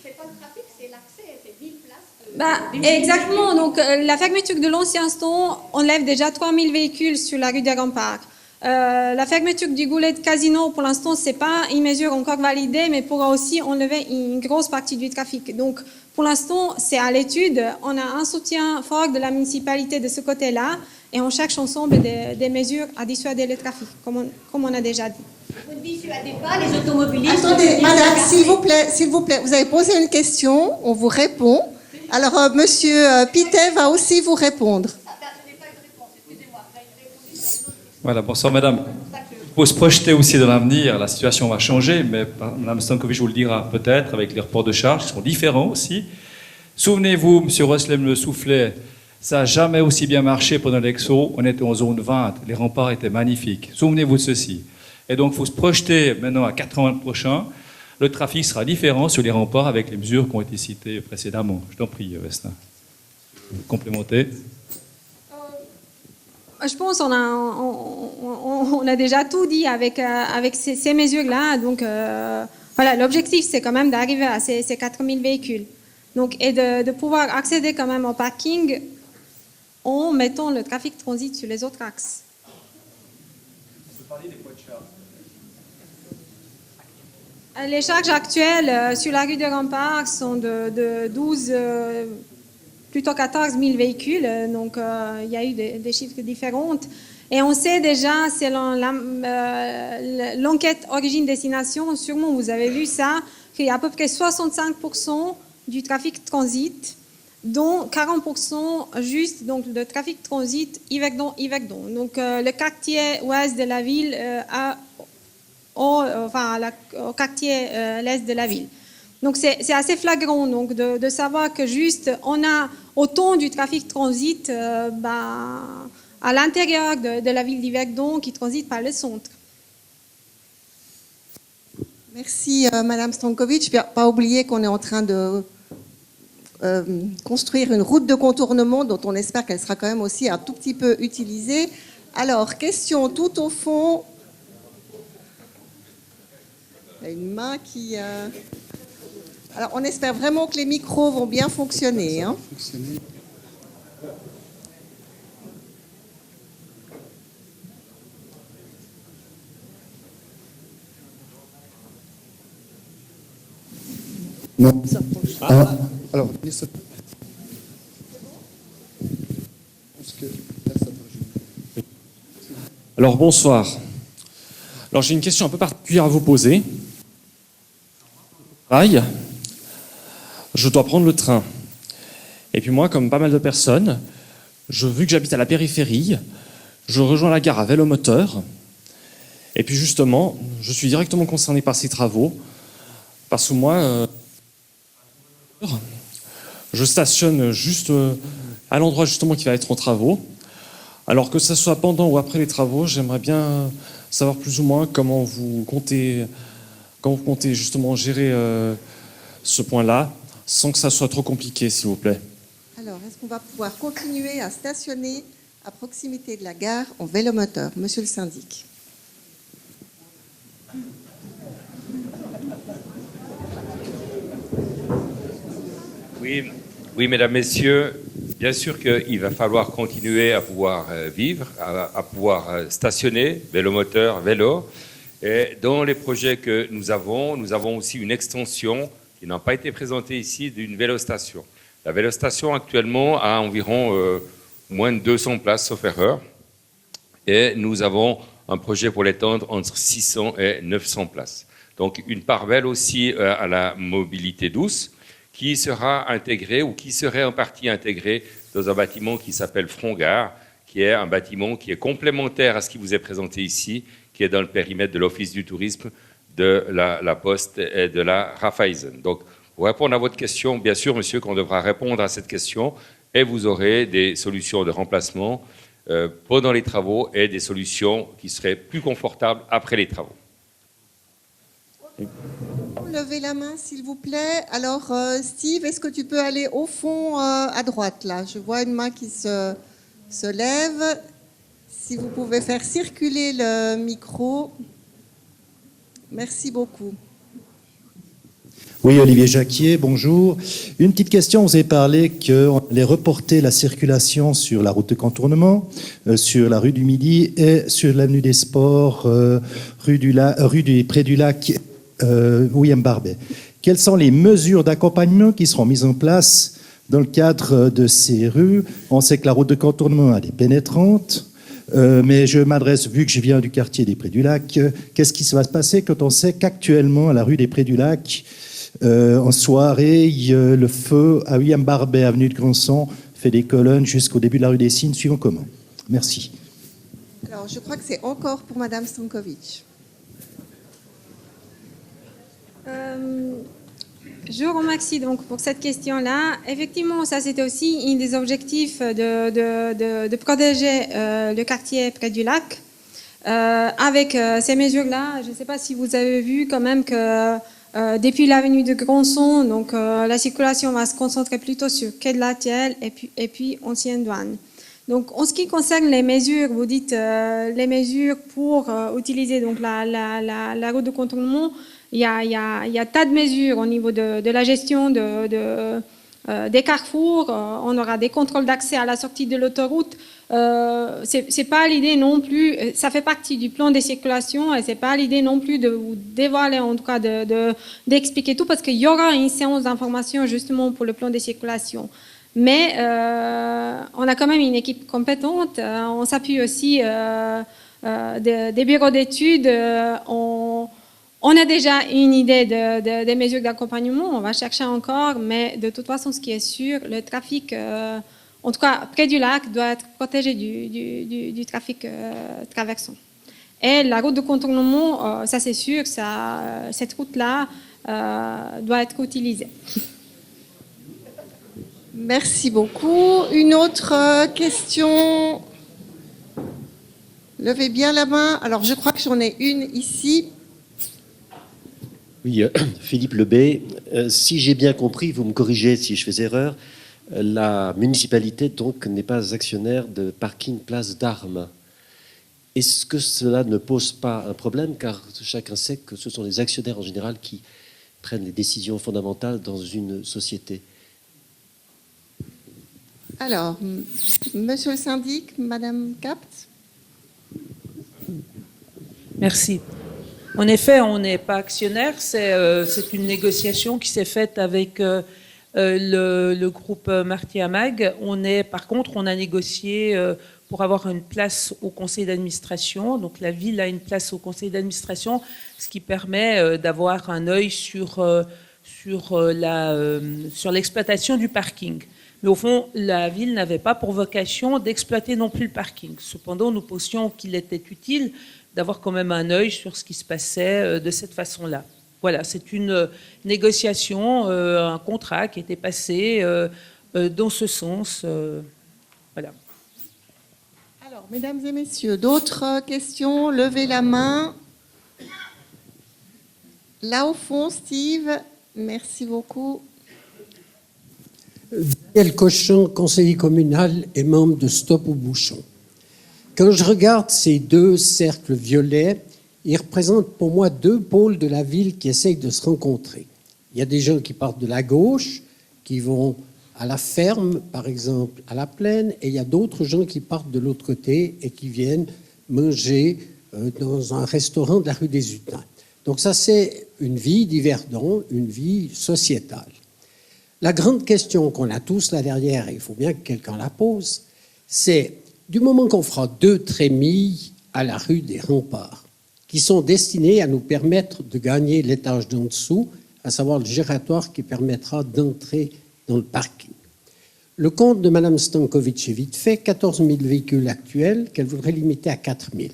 S6: C'est pas le trafic, c'est l'accès, c'est 1000 places.
S4: Exactement. Donc, la fermeture de l'ancien stand enlève déjà 3000 véhicules sur la rue des Remparts. La fermeture du goulet de casino, pour l'instant, ce n'est pas une mesure encore validée, mais pourra aussi enlever une grosse partie du trafic. Donc, pour l'instant, c'est à l'étude. On a un soutien fort de la municipalité de ce côté-là. Et on cherche ensemble des mesures à dissuader le trafic, comme on a déjà dit.
S6: Vous ne dissuadez pas les automobilistes.
S5: Attendez, madame, s'il vous plaît, vous avez posé une question, on vous répond. Alors, monsieur Pittet va aussi vous répondre.
S6: Je n'ai pas eu de réponse, excusez-moi.
S7: Voilà, bonsoir madame. faut se projeter aussi dans l'avenir. La situation va changer, mais Mme Stankovic vous le dira peut-être, avec les reports de charges qui sont différents aussi. Souvenez-vous, M. Roslem le soufflait, ça n'a jamais aussi bien marché pendant l'Exo. On était en zone 20, les remparts étaient magnifiques. Souvenez-vous de ceci. Et donc, il faut se projeter maintenant à 80 prochains. Le trafic sera différent sur les remparts avec les mesures qui ont été citées précédemment. Je t'en prie, Vestin. Complémenter.
S4: Je pense qu'on a déjà tout dit avec ces mesures-là. Donc, voilà, l'objectif, c'est quand même d'arriver à ces 4000 véhicules. Donc, et de pouvoir accéder quand même au parking en mettant le trafic transit sur les autres axes. Les charges actuelles sur la rue de Rempart sont de 12, plutôt 14 000 véhicules. Donc, il y a eu des chiffres différents. Et on sait déjà, selon l'enquête origine-destination, sûrement vous avez vu ça, qu'il y a à peu près 65% du trafic transit, dont 40% juste donc, de trafic transit Yverdon. Donc, le quartier ouest de la ville au quartier l'est de la ville. Donc c'est assez flagrant donc, de savoir que juste on a autant du trafic transit à l'intérieur de la ville d'Yverdon qui transite par le centre.
S5: Merci Madame Stankovic. Pas oublier qu'on est en train de construire une route de contournement dont on espère qu'elle sera quand même aussi un tout petit peu utilisée. Alors, question tout au fond. Il y a une main qui... Alors, on espère vraiment que les micros vont bien fonctionner. Hein.
S8: Non. Alors, alors, bonsoir. Alors, j'ai une question un peu particulière à vous poser. Je dois prendre le train. Et puis moi, comme pas mal de personnes, vu que j'habite à la périphérie, je rejoins la gare à vélomoteur. Et puis justement, je suis directement concerné par ces travaux. Parce que moi, je stationne juste à l'endroit justement qui va être en travaux. Alors que ce soit pendant ou après les travaux, j'aimerais bien savoir plus ou moins comment vous comptez justement gérer ce point-là, sans que ça soit trop compliqué, s'il vous plaît.
S5: Alors, est-ce qu'on va pouvoir continuer à stationner à proximité de la gare en vélomoteur, monsieur le syndic?
S1: Oui, mesdames, messieurs, bien sûr qu'il va falloir continuer à pouvoir vivre, à pouvoir stationner, vélomoteur, vélo. Et dans les projets que nous avons aussi une extension qui n'a pas été présentée ici d'une vélostation. La vélostation actuellement a environ moins de 200 places, sauf erreur. Et nous avons un projet pour l'étendre entre 600 et 900 places. Donc une part belle aussi à la mobilité douce, qui sera intégré ou qui serait en partie intégré dans un bâtiment qui s'appelle Front-Gare, qui est un bâtiment qui est complémentaire à ce qui vous est présenté ici, qui est dans le périmètre de l'Office du tourisme, de la Poste et de la Raiffeisen. Donc, pour répondre à votre question, bien sûr, monsieur, qu'on devra répondre à cette question, et vous aurez des solutions de remplacement pendant les travaux et des solutions qui seraient plus confortables après les travaux.
S5: Levez la main, s'il vous plaît. Alors, Steve, est-ce que tu peux aller au fond à droite, là? Je vois une main qui se lève. Si vous pouvez faire circuler le micro. Merci beaucoup.
S9: Oui, Olivier Jacquier, bonjour. Une petite question, vous avez parlé qu'on allait reporter la circulation sur la route de contournement, sur la rue du Midi et sur l'avenue des Sports, près du lac William Barbet. Quelles sont les mesures d'accompagnement qui seront mises en place dans le cadre de ces rues? On sait que la route de contournement elle est pénétrante, mais je m'adresse, vu que je viens du quartier des Prés du Lac, qu'est-ce qui va se passer quand on sait qu'actuellement, à la rue des Prés du Lac, en soirée, le feu à William Barbet, avenue de Grandson, fait des colonnes jusqu'au début de la rue des Cygnes, suivant comment? Merci.
S5: Alors, je crois que c'est encore pour Madame Stankovic.
S4: Je vous remercie donc pour cette question-là. Effectivement, ça c'était aussi un des objectifs de protéger le quartier près du lac. Avec ces mesures-là, je ne sais pas si vous avez vu quand même que depuis l'avenue de Grandson, donc la circulation va se concentrer plutôt sur quai de la Thielle et puis ancienne douane. Donc, en ce qui concerne les mesures, vous dites les mesures pour utiliser donc la route de contournement. Il y a tas de mesures au niveau de la gestion des carrefours. On aura des contrôles d'accès à la sortie de l'autoroute. C'est pas l'idée non plus. Ça fait partie du plan de circulation et c'est pas l'idée non plus de vous dévoiler, en tout cas d'expliquer tout, parce qu'il y aura une séance d'information justement pour le plan de circulation. Mais on a quand même une équipe compétente. On s'appuie aussi des bureaux d'études. On a déjà une idée des mesures d'accompagnement, on va chercher encore, mais de toute façon, ce qui est sûr, le trafic, en tout cas près du lac, doit être protégé du trafic traversant. Et la route de contournement, ça c'est sûr, cette route-là doit être utilisée.
S5: Merci beaucoup. Une autre question? Levez bien la main. Alors, je crois que j'en ai une ici.
S10: Oui, Philippe Lebay, si j'ai bien compris, vous me corrigez si je fais erreur, la municipalité donc n'est pas actionnaire de parking place d'Armes. Est-ce que cela ne pose pas un problème, car chacun sait que ce sont les actionnaires en général qui prennent les décisions fondamentales dans une société?
S5: Alors, monsieur le syndic, madame Capt.
S2: Merci. En effet, on n'est pas actionnaire, c'est une négociation qui s'est faite avec le groupe Marty-Amag. Par contre, on a négocié pour avoir une place au conseil d'administration. Donc la ville a une place au conseil d'administration, ce qui permet d'avoir un œil sur l'exploitation du parking. Mais au fond, la ville n'avait pas pour vocation d'exploiter non plus le parking. Cependant, nous pensions qu'il était utile d'avoir quand même un œil sur ce qui se passait de cette façon-là. Voilà, c'est une négociation, un contrat qui était passé dans ce sens. Voilà.
S5: Alors, mesdames et messieurs, d'autres questions? Levez la main. Là au fond, Steve, merci beaucoup.
S11: Daniel Cochon, conseiller communal et membre de Stop au bouchon. Quand je regarde ces deux cercles violets, ils représentent pour moi deux pôles de la ville qui essayent de se rencontrer. Il y a des gens qui partent de la gauche, qui vont à la ferme, par exemple, à la plaine, et il y a d'autres gens qui partent de l'autre côté et qui viennent manger dans un restaurant de la rue des Hutins. Donc ça, c'est une vie d'Yverdon, une vie sociétale. La grande question qu'on a tous là derrière, et il faut bien que quelqu'un la pose, c'est du moment qu'on fera 2 trémilles à la rue des Remparts, qui sont destinées à nous permettre de gagner l'étage d'en dessous, à savoir le giratoire qui permettra d'entrer dans le parking. Le compte de Mme Stankovic est vite fait, 14 000 véhicules actuels qu'elle voudrait limiter à 4 000.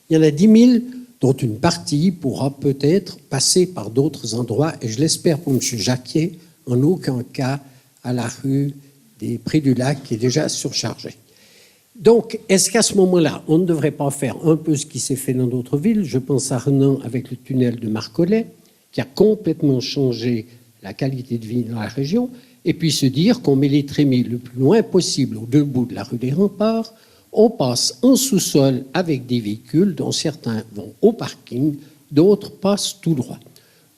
S11: Il y en a 10 000 dont une partie pourra peut-être passer par d'autres endroits, et je l'espère pour M. Jacquier, en aucun cas à la rue des Prés du Lac qui est déjà surchargée. Donc, est-ce qu'à ce moment-là, on ne devrait pas faire un peu ce qui s'est fait dans d'autres villes? Je pense à Renan avec le tunnel de Marcollet, qui a complètement changé la qualité de vie dans la région, et puis se dire qu'on met les trémies le plus loin possible aux deux bouts de la rue des Remparts, on passe en sous-sol avec des véhicules dont certains vont au parking, d'autres passent tout droit.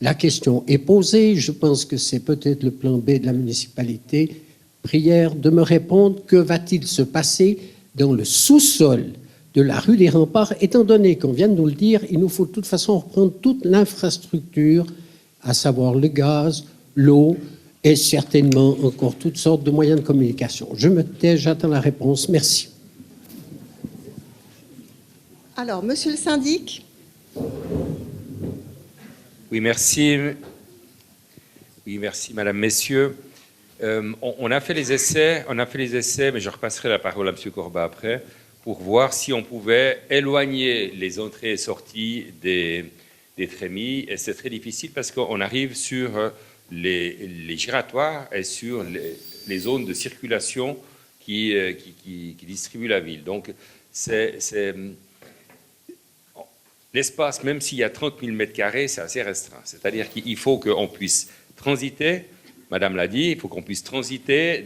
S11: La question est posée, je pense que c'est peut-être le plan B de la municipalité. Prière de me répondre, que va-t-il se passer dans le sous-sol de la rue des Remparts, étant donné qu'on vient de nous le dire, il nous faut de toute façon reprendre toute l'infrastructure, à savoir le gaz, l'eau et certainement encore toutes sortes de moyens de communication. Je me tais, j'attends la réponse. Merci.
S5: Alors, monsieur le syndic.
S1: Oui, merci. Oui, merci, madame, messieurs. On a fait les essais, mais je repasserai la parole à M. Corbat après, pour voir si on pouvait éloigner les entrées et sorties des trémies. Et c'est très difficile parce qu'on arrive sur les giratoires et sur les zones de circulation qui distribuent la ville. Donc, l'espace, même s'il y a 30 000 m², c'est assez restreint. C'est-à-dire qu'il faut qu'on puisse transiter, Madame l'a dit, il faut qu'on puisse transiter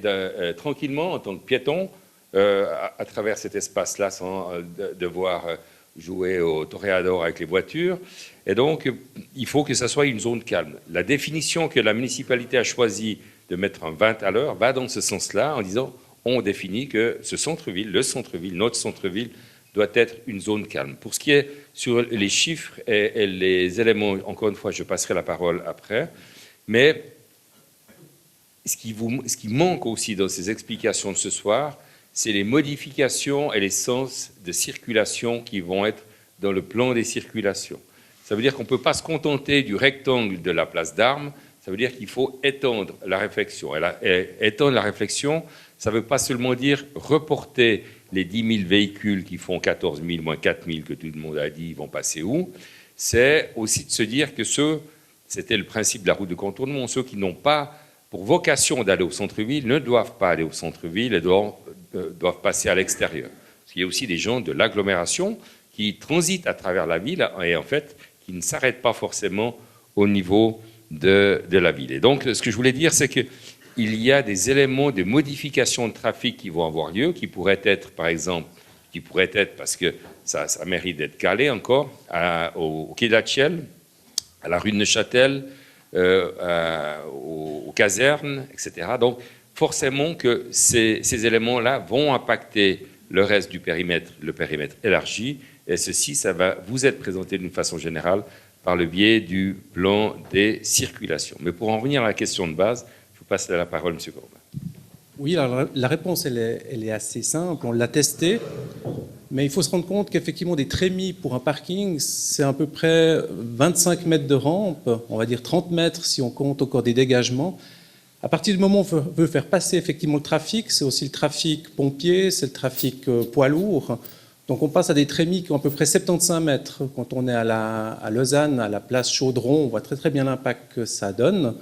S1: tranquillement en tant que piéton à travers cet espace-là sans devoir jouer au toréador avec les voitures. Et donc, il faut que ça soit une zone calme. La définition que la municipalité a choisie de mettre en 20 à l'heure va dans ce sens-là, en disant on définit que ce centre-ville, le centre-ville, notre centre-ville, doit être une zone calme. Pour ce qui est sur les chiffres et les éléments, encore une fois, je passerai la parole après, mais ce qui manque aussi dans ces explications de ce soir, c'est les modifications et les sens de circulation qui vont être dans le plan des circulations. Ça veut dire qu'on ne peut pas se contenter du rectangle de la place d'Armes, ça veut dire qu'il faut étendre la réflexion. Et étendre la réflexion, ça ne veut pas seulement dire reporter les 10 000 véhicules qui font 14 000 moins 4 000 que tout le monde a dit, ils vont passer où? C'est aussi de se dire que c'était le principe de la route de contournement, ceux qui n'ont pas pour vocation d'aller au centre-ville ne doivent pas aller au centre-ville et doivent passer à l'extérieur. Parce qu'il y a aussi des gens de l'agglomération qui transitent à travers la ville et en fait qui ne s'arrêtent pas forcément au niveau de la ville. Et donc ce que je voulais dire, c'est qu'il y a des éléments de modification de trafic qui vont avoir lieu, qui pourraient être, par exemple, parce que ça mérite d'être calé encore, au quai d'Achel, à la rue de Neuchâtel, aux casernes, etc. Donc, forcément que ces éléments-là vont impacter le reste du périmètre, le périmètre élargi, et ceci, ça va vous être présenté d'une façon générale par le biais du plan des circulations. Mais pour en revenir à la question de base, je vous passe la parole, M. Corbin.
S3: Oui, alors la réponse, elle est assez simple, on l'a testé, mais il faut se rendre compte qu'effectivement, des trémies pour un parking, c'est à peu près 25 mètres de rampe, on va dire 30 mètres si on compte encore des dégagements. À partir du moment où on veut faire passer effectivement le trafic, c'est aussi le trafic pompier, c'est le trafic poids lourd. Donc on passe à des trémies qui ont à peu près 75 mètres. Quand on est à Lausanne, à la place Chaudron, on voit très très bien l'impact que ça donne.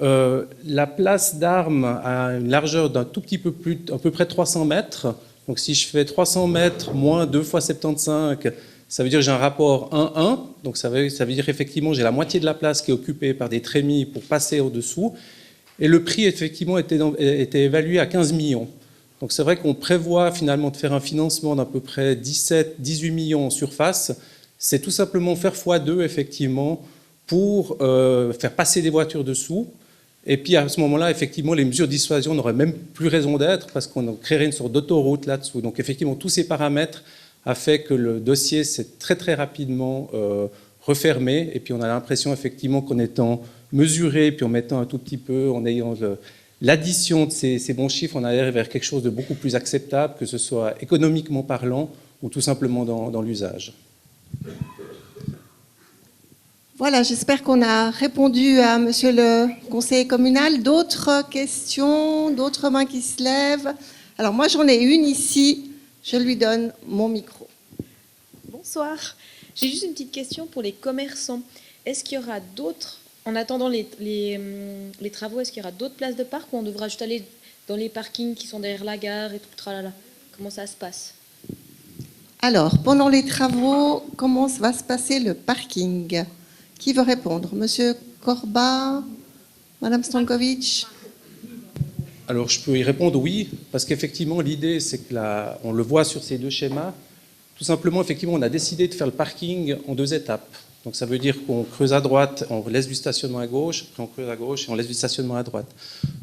S3: La place d'Armes a une largeur d'un tout petit peu plus, à peu près 300 mètres. Donc si je fais 300 mètres moins 2 fois 75, ça veut dire que j'ai un rapport 1-1. Donc ça veut dire effectivement j'ai la moitié de la place qui est occupée par des trémies pour passer au-dessous. Et le prix effectivement était évalué à 15 millions. Donc c'est vrai qu'on prévoit finalement de faire un financement d'à peu près 17-18 millions en surface. C'est tout simplement faire x2 effectivement pour faire passer des voitures dessous. Et puis à ce moment-là, effectivement, les mesures de dissuasion n'auraient même plus raison d'être parce qu'on créerait une sorte d'autoroute là-dessous. Donc effectivement, tous ces paramètres a fait que le dossier s'est très très rapidement refermé. Et puis on a l'impression effectivement qu'en étant mesuré, puis en mettant un tout petit peu, en ayant l'addition de ces bons chiffres, on arrive vers quelque chose de beaucoup plus acceptable, que ce soit économiquement parlant ou tout simplement dans l'usage.
S5: Voilà, j'espère qu'on a répondu à monsieur le conseiller communal. D'autres questions, d'autres mains qui se lèvent? Alors moi j'en ai une ici, je lui donne mon micro.
S12: Bonsoir, j'ai juste une petite question pour les commerçants. Est-ce qu'il y aura d'autres, en attendant les travaux, est-ce qu'il y aura d'autres places de parc ou on devra juste aller dans les parkings qui sont derrière la gare et tout, tralala? Comment ça se passe?
S5: Alors, pendant les travaux, comment va se passer le parking? Qui veut répondre? Monsieur Corba, Madame Stankovic?
S3: Alors, je peux y répondre oui, parce qu'effectivement, l'idée, c'est que on le voit sur ces deux schémas, tout simplement, effectivement, on a décidé de faire le parking en 2 étapes. Donc, ça veut dire qu'on creuse à droite, on laisse du stationnement à gauche, après on creuse à gauche et on laisse du stationnement à droite.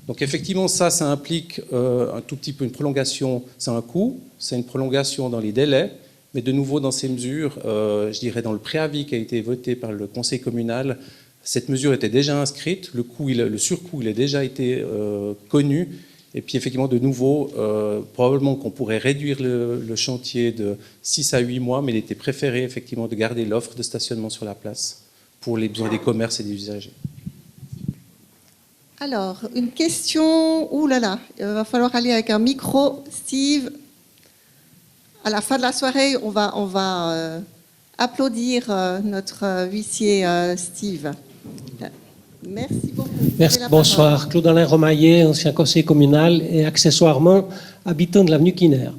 S3: Donc, effectivement, ça implique un tout petit peu une prolongation, c'est un coût, c'est une prolongation dans les délais, mais de nouveau, dans ces mesures, je dirais dans le préavis qui a été voté par le conseil communal, cette mesure était déjà inscrite, le surcoût il a déjà été connu, et puis effectivement, de nouveau, probablement qu'on pourrait réduire le chantier de 6 à 8 mois, mais il était préféré effectivement de garder l'offre de stationnement sur la place pour les besoins des commerces et des usagers.
S5: Alors, une question, ouh là là, il va falloir aller avec un micro, Steve. à la fin de la soirée, on va applaudir notre huissier Steve. Merci beaucoup.
S11: Merci. Bonsoir. Claude-Alain Romaillet, ancien conseiller communal et accessoirement habitant de l'avenue Quinaire.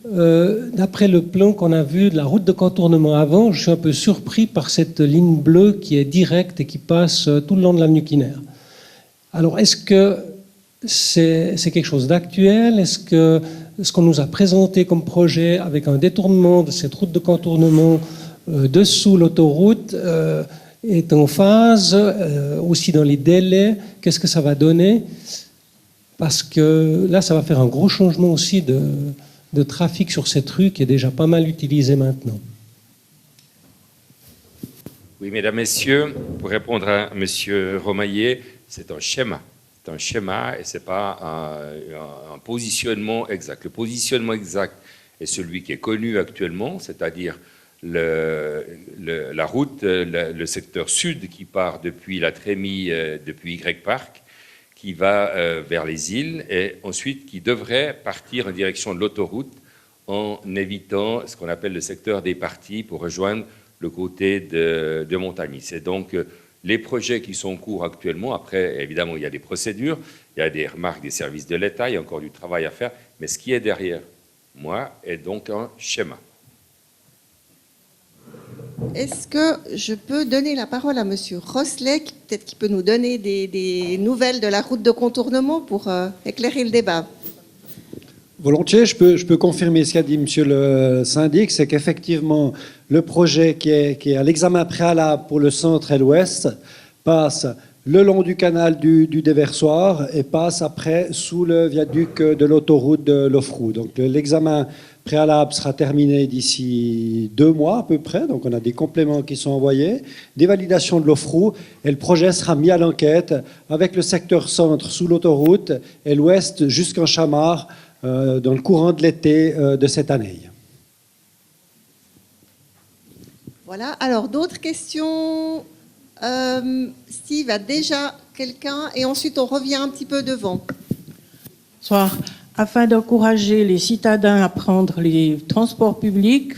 S11: D'après le plan qu'on a vu de la route de contournement avant, je suis un peu surpris par cette ligne bleue qui est directe et qui passe tout le long de l'avenue Quinaire. Alors, est-ce que c'est quelque chose d'actuel? Est-ce que ce qu'on nous a présenté comme projet avec un détournement de cette route de contournement dessous l'autoroute est en phase, aussi dans les délais? Qu'est-ce que ça va donner? Parce que là, ça va faire un gros changement aussi de trafic sur cette rue qui est déjà pas mal utilisée maintenant.
S1: Oui, mesdames, messieurs, pour répondre à M. Romaillet, c'est un schéma. C'est un schéma et ce n'est pas un positionnement exact. Le positionnement exact est celui qui est connu actuellement, c'est-à-dire la route, le secteur sud qui part depuis la Trémie, depuis Y-Park, qui va vers les îles et ensuite qui devrait partir en direction de l'autoroute en évitant ce qu'on appelle le secteur des parties pour rejoindre le côté de Montagny. C'est donc les projets qui sont en cours actuellement. Après, évidemment, il y a des procédures, il y a des remarques des services de l'État, il y a encore du travail à faire, mais ce qui est derrière moi est donc un schéma.
S5: Est-ce que je peux donner la parole à M. Roslet, peut-être qu'il peut nous donner des nouvelles de la route de contournement pour éclairer le débat?
S13: Volontiers, je peux confirmer ce qu'a dit Monsieur le syndic, c'est qu'effectivement, le projet qui est à l'examen préalable pour le centre et l'ouest passe le long du canal du déversoir et passe après sous le viaduc de l'autoroute de Lofrou. Donc l'examen préalable sera terminé d'ici 2 mois à peu près, donc on a des compléments qui sont envoyés, des validations de l'Ofrou, et le projet sera mis à l'enquête avec le secteur centre sous l'autoroute et l'ouest jusqu'en Chamard dans le courant de l'été de cette année.
S5: Voilà, alors d'autres questions? Steve a déjà quelqu'un et ensuite on revient un petit peu devant.
S14: Bonsoir. Afin d'encourager les citadins à prendre les transports publics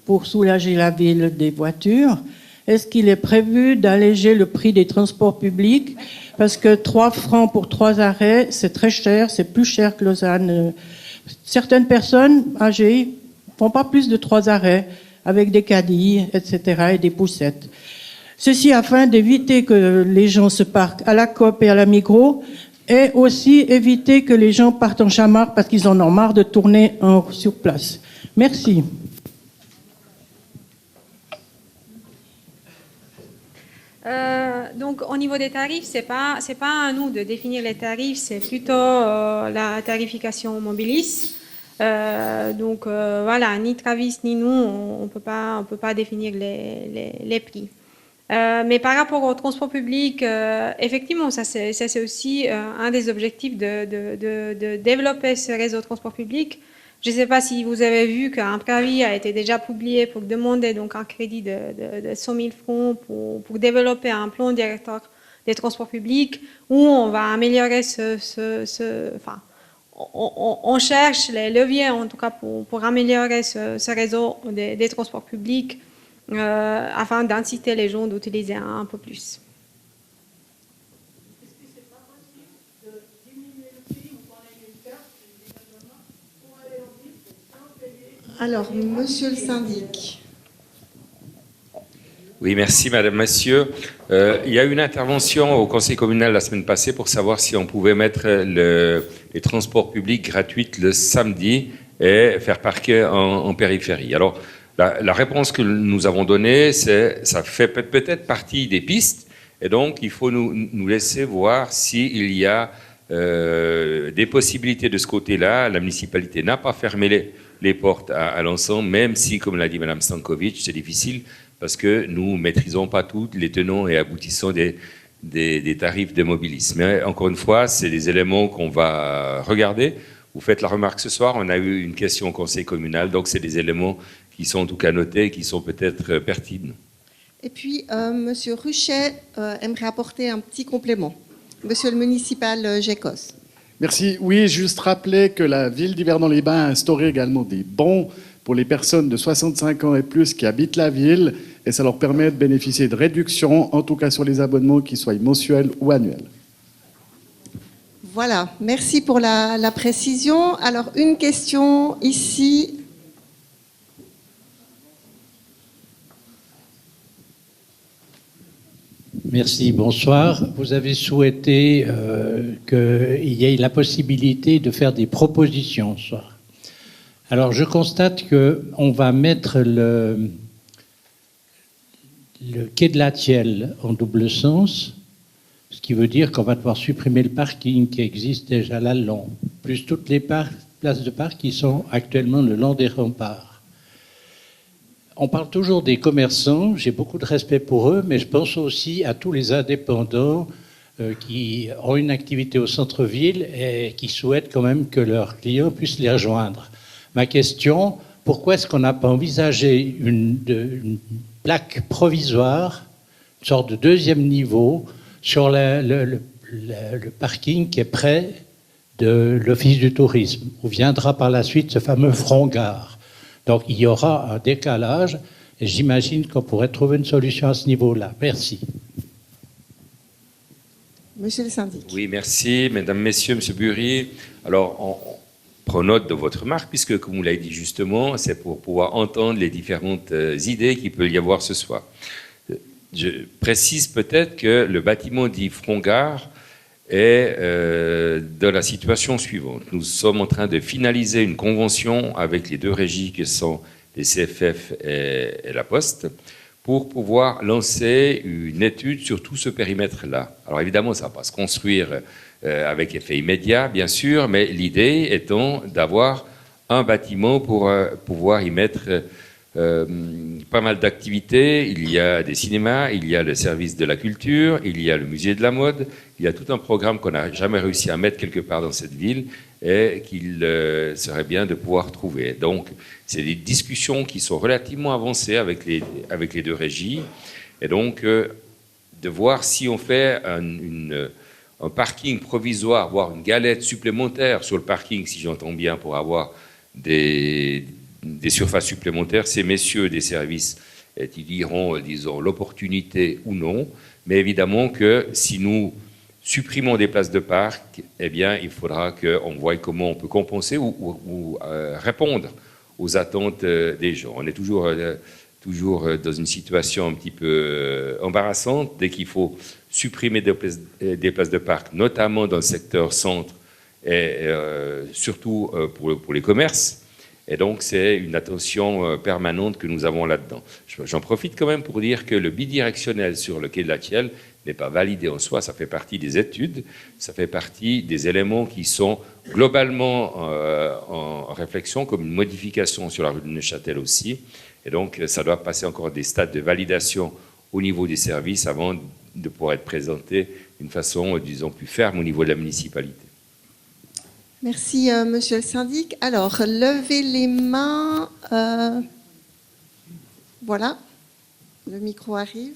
S14: pour soulager la ville des voitures, est-ce qu'il est prévu d'alléger le prix des transports publics? Parce que 3 francs pour 3 arrêts, c'est très cher, c'est plus cher que Lausanne. Certaines personnes âgées ne font pas plus de 3 arrêts avec des caddies, etc. et des poussettes. Ceci afin d'éviter que les gens se parquent à la Coop et à la Migros, et aussi éviter que les gens partent en Chamard parce qu'ils en ont marre de tourner sur place. Merci.
S4: Donc au niveau des tarifs, c'est pas à nous de définir les tarifs, c'est plutôt la tarification Mobilis. Donc voilà, ni Travis ni nous, on peut pas définir les prix. Mais par rapport au transport public, effectivement, ça c'est aussi un des objectifs de développer ce réseau de transport public. Je ne sais pas si vous avez vu qu'un préavis a été déjà publié pour demander donc un crédit de 100 000 francs pour développer un plan directeur des transports publics où on va améliorer on cherche les leviers en tout cas pour améliorer ce réseau des transports publics. Afin d'inciter les gens d'utiliser un peu plus. Est-ce
S14: que c'est pas possible de diminuer le prix ou qu'on ait une carte du gouvernement pour aller en ville sans payer?
S5: Alors, monsieur le syndic.
S1: Oui, merci Madame, Monsieur. Il y a eu une intervention au Conseil communal la semaine passée pour savoir si on pouvait mettre les transports publics gratuits le samedi et faire parquer en périphérie. Alors, la réponse que nous avons donnée, c'est ça fait peut-être partie des pistes, et donc il faut nous laisser voir s'il y a des possibilités de ce côté-là. La municipalité n'a pas fermé les portes à l'ensemble, même si, comme l'a dit Mme Stankovic, c'est difficile parce que nous ne maîtrisons pas tous les tenants et aboutissants des tarifs de Mobilis. Mais encore une fois, c'est des éléments qu'on va regarder. Vous faites la remarque ce soir, on a eu une question au Conseil communal, donc c'est des éléments qui sont en tout cas notés, qui sont peut-être pertinents.
S5: Et puis, M. Ruchet aimerait apporter un petit complément. Monsieur le municipal Gécos.
S15: Merci. Oui, juste rappeler que la ville d'Yverdon-les-Bains a instauré également des bons pour les personnes de 65 ans et plus qui habitent la ville, et ça leur permet de bénéficier de réductions, en tout cas sur les abonnements, qu'ils soient mensuels ou annuels.
S5: Voilà, merci pour la précision. Alors, une question ici.
S16: Merci, bonsoir. Vous avez souhaité qu'il y ait la possibilité de faire des propositions ce soir. Alors, je constate qu'on va mettre le quai de la Thielle en double sens, ce qui veut dire qu'on va devoir supprimer le parking qui existe déjà là le long, plus toutes les places de parc qui sont actuellement le long des remparts. On parle toujours des commerçants, j'ai beaucoup de respect pour eux, mais je pense aussi à tous les indépendants qui ont une activité au centre-ville et qui souhaitent quand même que leurs clients puissent les rejoindre. Ma question, pourquoi est-ce qu'on n'a pas envisagé une plaque provisoire, une sorte de deuxième niveau, sur le parking qui est près de l'Office du tourisme, où viendra par la suite ce fameux front-gare. Donc il y aura un décalage et j'imagine qu'on pourrait trouver une solution à ce niveau-là. Merci.
S5: Monsieur le syndic.
S1: Oui, merci, mesdames, messieurs, monsieur Bury. Alors, on prend note de votre remarque, puisque, comme vous l'avez dit justement, c'est pour pouvoir entendre les différentes idées qu'il peut y avoir ce soir. Je précise peut-être que le bâtiment dit front-gare est dans la situation suivante. Nous sommes en train de finaliser une convention avec les deux régies que sont les CFF et la Poste pour pouvoir lancer une étude sur tout ce périmètre-là. Alors évidemment, ça ne va pas se construire avec effet immédiat, bien sûr, mais l'idée étant d'avoir un bâtiment pour pouvoir y mettre pas mal d'activités. Il y a des cinémas, il y a le service de la culture, il y a le musée de la mode, il y a tout un programme qu'on n'a jamais réussi à mettre quelque part dans cette ville et qu'il serait bien de pouvoir trouver. Donc, c'est des discussions qui sont relativement avancées avec les deux régies et donc de voir si on fait un parking provisoire, voire une galette supplémentaire sur le parking, si j'entends bien, pour avoir des surfaces supplémentaires. Ces messieurs des services ils diront, disons, l'opportunité ou non. Mais évidemment que si nous supprimons des places de parc, eh bien, il faudra qu'on voie comment on peut compenser ou répondre aux attentes des gens. On est toujours dans une situation un petit peu embarrassante dès qu'il faut supprimer des places de parc, notamment dans le secteur centre et surtout pour les commerces. Et donc, c'est une attention permanente que nous avons là-dedans. J'en profite quand même pour dire que le bidirectionnel sur le quai de la Thielle n'est pas validé en soi. Ça fait partie des études, ça fait partie des éléments qui sont globalement en réflexion, comme une modification sur la rue de Neuchâtel aussi. Et donc, ça doit passer encore des stades de validation au niveau des services avant de pouvoir être présenté d'une façon, disons, plus ferme au niveau de la municipalité.
S5: Merci, monsieur le syndic. Alors, levez les mains. Voilà, le micro arrive.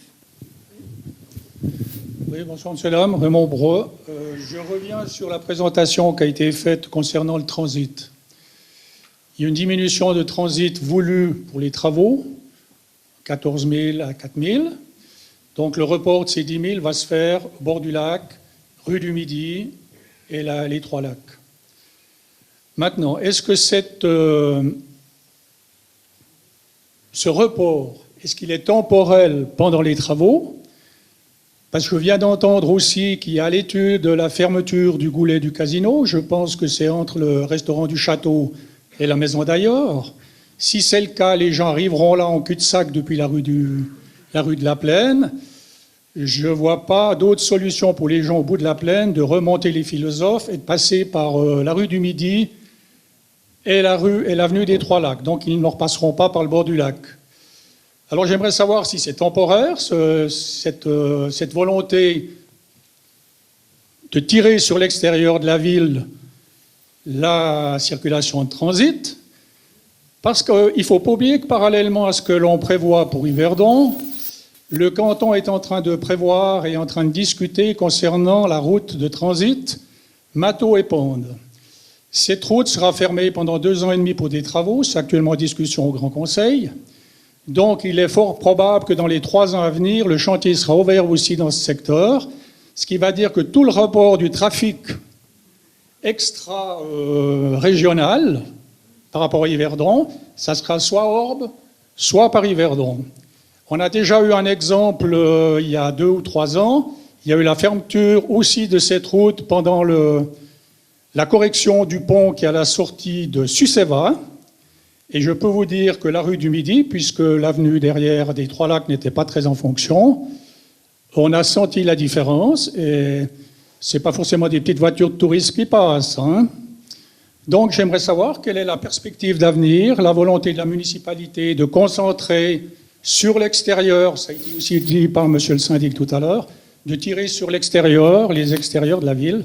S17: Oui, bonsoir, monsieur l'homme. Raymond Breu. Je reviens sur la présentation qui a été faite concernant le transit. Il y a une diminution de transit voulue pour les travaux, 14 000 à 4 000. Donc, le report de ces 10 000 va se faire au bord du lac, rue du Midi et les Trois Lacs. Maintenant, est-ce que ce report, est-ce qu'il est temporel pendant les travaux? Parce que je viens d'entendre aussi qu'il y a l'étude de la fermeture du goulet du casino. Je pense que c'est entre le restaurant du Château et la maison d'Ailleurs. Si c'est le cas, les gens arriveront là en cul-de-sac depuis la rue de la Plaine. Je ne vois pas d'autre solution pour les gens au bout de la Plaine de remonter les Philosophes et de passer par la rue du Midi et l'avenue des Trois Lacs. Donc, ils ne repasseront pas par le bord du lac. Alors, j'aimerais savoir si c'est temporaire, cette volonté de tirer sur l'extérieur de la ville la circulation de transit, parce qu'il ne faut pas oublier que parallèlement à ce que l'on prévoit pour Yverdon, le canton est en train de prévoir et en train de discuter concernant la route de transit Mato et Pende. Cette route sera fermée pendant 2 ans et demi pour des travaux. C'est actuellement en discussion au Grand Conseil. Donc, il est fort probable que dans les 3 ans à venir, le chantier sera ouvert aussi dans ce secteur, ce qui va dire que tout le report du trafic extra-régional par rapport à Yverdon, ça sera soit Orbe, soit par Yverdon. On a déjà eu un exemple il y a 2 ou 3 ans. Il y a eu la fermeture aussi de cette route pendant la correction du pont qui est à la sortie de Suceva. Et je peux vous dire que la rue du Midi, puisque l'avenue derrière des Trois Lacs n'était pas très en fonction, on a senti la différence. Et ce n'est pas forcément des petites voitures de touristes qui passent. Hein. Donc j'aimerais savoir quelle est la perspective d'avenir, la volonté de la municipalité de concentrer sur l'extérieur, ça a été aussi dit par monsieur le syndic tout à l'heure, de tirer sur l'extérieur, les extérieurs de la ville.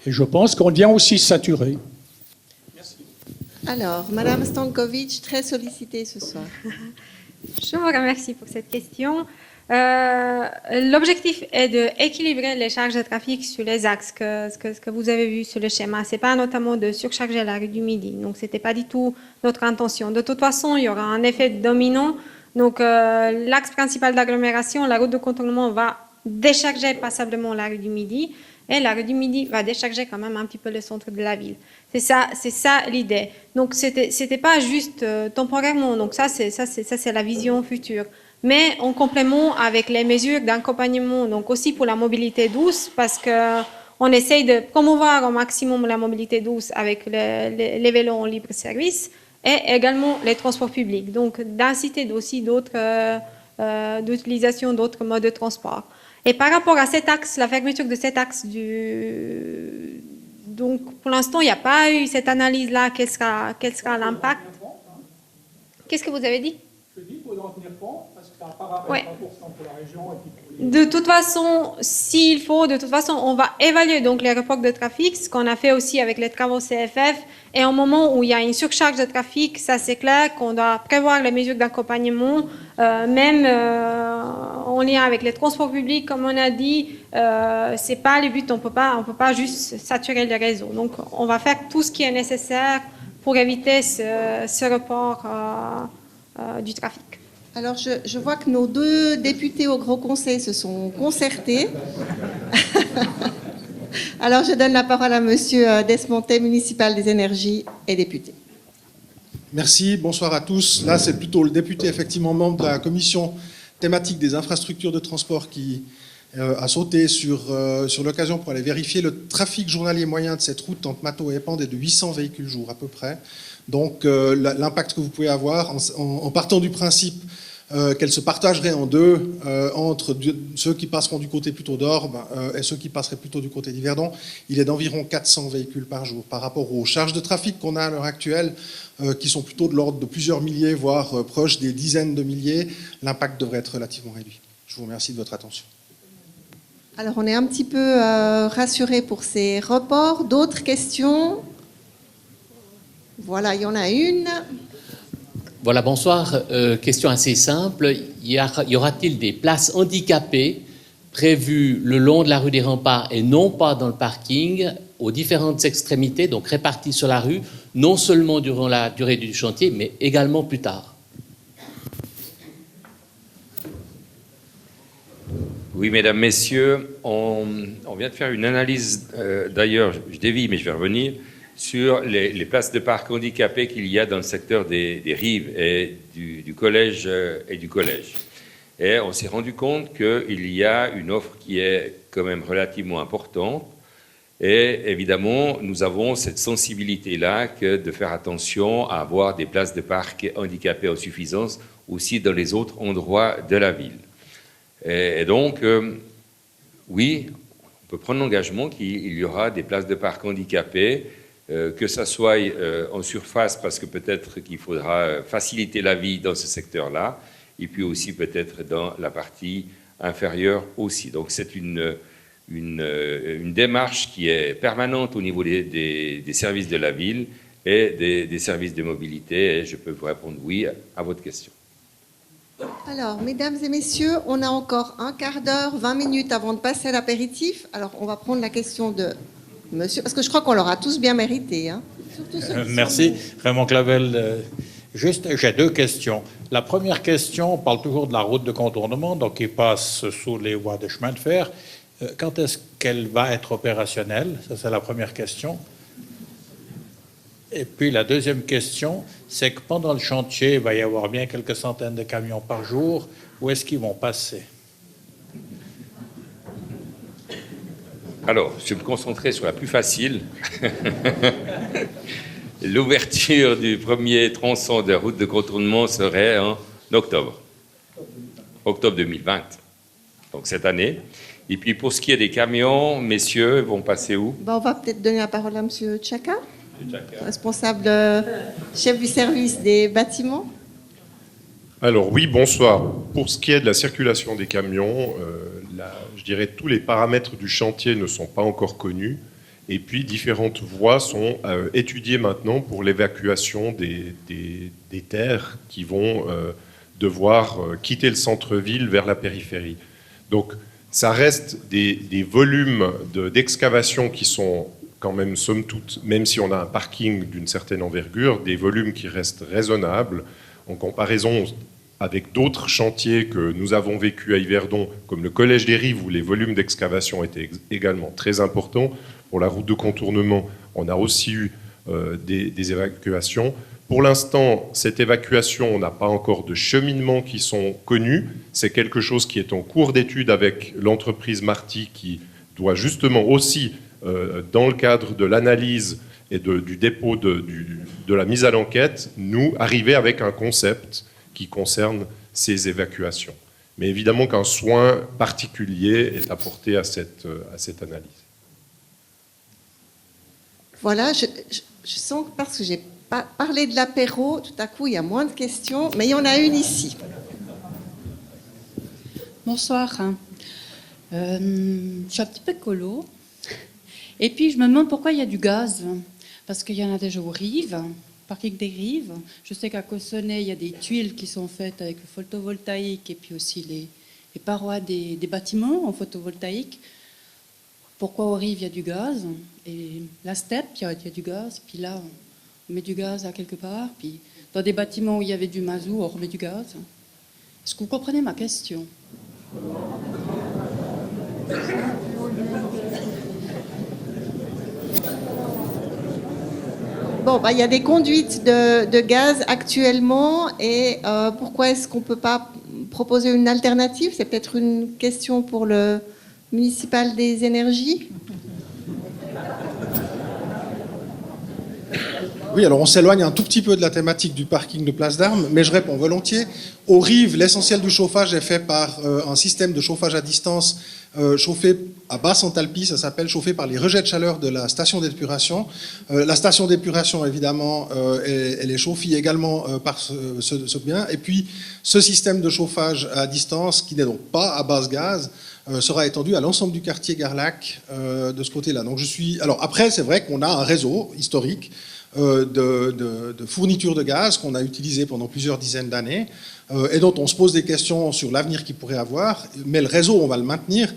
S17: Et je pense qu'on vient aussi saturer.
S5: Alors, Madame Stankovic, très sollicitée ce soir.
S4: Je vous remercie pour cette question. L'objectif est d'équilibrer les charges de trafic sur les axes que vous avez vu sur le schéma. Ce n'est pas notamment de surcharger la rue du Midi. Donc, ce n'était pas du tout notre intention. De toute façon, il y aura un effet dominant. Donc, l'axe principal d'agglomération, la route de contournement va décharger passablement la rue du Midi. Et la rue du Midi va décharger quand même un petit peu le centre de la ville. C'est ça l'idée. Donc, c'était pas juste temporairement. Donc, ça, c'est la vision future. Mais en complément avec les mesures d'accompagnement, donc aussi pour la mobilité douce, parce qu'on essaye de promouvoir au maximum la mobilité douce avec les vélos en libre service et également les transports publics. Donc, d'inciter aussi d'utilisation d'autres modes de transport. Et par rapport à cet axe, la fermeture de cet axe donc pour l'instant, il n'y a pas eu cette analyse-là. Quel sera l'impact? Qu'est-ce que vous avez dit?
S17: Je dis qu'il faut en tenir compte, parce que ça n'a pas rapport
S4: ouais.
S17: pour la région.
S4: De toute façon, s'il faut, on va évaluer donc les reports de trafic, ce qu'on a fait aussi avec les travaux CFF. Et au moment où il y a une surcharge de trafic, ça c'est clair qu'on doit prévoir les mesures d'accompagnement, même en lien avec les transports publics, comme on a dit, c'est pas le but. On peut pas juste saturer le réseau. Donc, on va faire tout ce qui est nécessaire pour éviter ce report du trafic.
S5: Alors, je vois que nos 2 députés au Grand Conseil se sont concertés. Alors, je donne la parole à monsieur Desmontet, municipal des énergies et député.
S18: Merci, bonsoir à tous. Là, c'est plutôt le député, effectivement, membre de la commission thématique des infrastructures de transport qui a sauté sur l'occasion pour aller vérifier le trafic journalier moyen de cette route entre Mato et Épande est de 800 véhicules jour à peu près. Donc, l'impact que vous pouvez avoir en partant du principe qu'elle se partagerait en 2 entre ceux qui passeront du côté plutôt d'Orbe et ceux qui passeraient plutôt du côté d'Yverdon, il est d'environ 400 véhicules par jour par rapport aux charges de trafic qu'on a à l'heure actuelle qui sont plutôt de l'ordre de plusieurs milliers, voire proches des dizaines de milliers. L'impact devrait être relativement réduit. Je vous remercie de votre attention.
S5: Alors, on est un petit peu rassurés pour ces reports. D'autres questions? Voilà, il y en a une.
S19: Voilà, bonsoir. Question assez simple. Y aura-t-il des places handicapées prévues le long de la rue des Remparts et non pas dans le parking, aux différentes extrémités, donc réparties sur la rue, non seulement durant la durée du chantier, mais également plus tard?
S1: Oui, mesdames, messieurs, on vient de faire une analyse, d'ailleurs, je dévie, mais je vais revenir, sur les places de parc handicapés qu'il y a dans le secteur des rives et du collège et du collège. Et on s'est rendu compte qu'il y a une offre qui est quand même relativement importante. Et évidemment, nous avons cette sensibilité-là que de faire attention à avoir des places de parc handicapés en suffisance aussi dans les autres endroits de la ville. Et donc, oui, on peut prendre l'engagement qu'il y aura des places de parc handicapés, que ça soit en surface, parce que peut-être qu'il faudra faciliter la vie dans ce secteur-là, et puis aussi peut-être dans la partie inférieure aussi. Donc c'est une démarche qui est permanente au niveau des services de la ville et des services de mobilité, et je peux vous répondre oui à votre question.
S5: Alors, mesdames et messieurs, on a encore un quart d'heure, 20 minutes avant de passer à l'apéritif. Alors, on va prendre la question de monsieur, parce que je crois qu'on l'aura tous bien mérité. Hein.
S20: Merci. Raymond Clavel. Juste, j'ai deux questions. La première question, on parle toujours de la route de contournement, donc qui passe sous les voies de chemin de fer. Quand est-ce qu'elle va être opérationnelle? Ça, c'est la première question. Et puis la deuxième question, c'est que pendant le chantier, il va y avoir bien quelques centaines de camions par jour. Où est-ce qu'ils vont passer?
S1: Alors, je vais me concentrer sur la plus facile. L'ouverture du premier tronçon de route de contournement serait en octobre 2020, donc cette année. Et puis pour ce qui est des camions, messieurs, vont passer où?
S5: On va peut-être donner la parole à M. Tchaka, responsable, chef du service des bâtiments.
S21: Alors oui, bonsoir. Pour ce qui est de la circulation des camions, je dirais tous les paramètres du chantier ne sont pas encore connus. Et puis différentes voies sont étudiées maintenant pour l'évacuation des terres qui vont devoir quitter le centre-ville vers la périphérie. Donc ça reste des volumes d'excavation qui sont quand même, somme toute, même si on a un parking d'une certaine envergure, des volumes qui restent raisonnables en comparaison avec d'autres chantiers que nous avons vécus à Yverdon, comme le Collège des Rives, où les volumes d'excavation étaient également très importants. Pour la route de contournement, on a aussi eu des évacuations. Pour l'instant, cette évacuation, on n'a pas encore de cheminements qui sont connus. C'est quelque chose qui est en cours d'étude avec l'entreprise Marty, qui doit justement aussi, dans le cadre de l'analyse et du dépôt de la mise à l'enquête, nous arriver avec un concept qui concerne ces évacuations. Mais évidemment qu'un soin particulier est apporté à cette analyse.
S5: Voilà, je sens que parce que j'ai parlé de l'apéro, tout à coup il y a moins de questions, mais il y en a une ici.
S22: Bonsoir. Je suis un petit peu colo. Et puis je me demande pourquoi il y a du gaz. Parce qu'il y en a déjà aux Rives, parking des Rives. Je sais qu'à Cossonay, il y a des tuiles qui sont faites avec le photovoltaïque et puis aussi les parois des bâtiments en photovoltaïque. Pourquoi aux Rives, il y a du gaz? Et la steppe, il y a du gaz. Puis là, on met du gaz à quelque part. Puis dans des bâtiments où il y avait du mazout, on remet du gaz. Est-ce que vous comprenez ma question?
S5: Bon, il y a des conduites de gaz actuellement, et pourquoi est-ce qu'on ne peut pas proposer une alternative? C'est peut-être une question pour le municipal des énergies.
S18: Oui, alors on s'éloigne un tout petit peu de la thématique du parking de Place d'Armes, mais je réponds volontiers. Aux Rives, l'essentiel du chauffage est fait par un système de chauffage à distance chauffé à basse enthalpie, ça s'appelle, chauffé par les rejets de chaleur de la station d'épuration. La station d'épuration, évidemment, elle est chauffée également par ce bien. Et puis, ce système de chauffage à distance, qui n'est donc pas à base gaz, sera étendu à l'ensemble du quartier Garlac de ce côté-là. Donc alors après, c'est vrai qu'on a un réseau historique de fourniture de gaz qu'on a utilisé pendant plusieurs dizaines d'années et dont on se pose des questions sur l'avenir qu'il pourrait avoir, mais le réseau, on va le maintenir,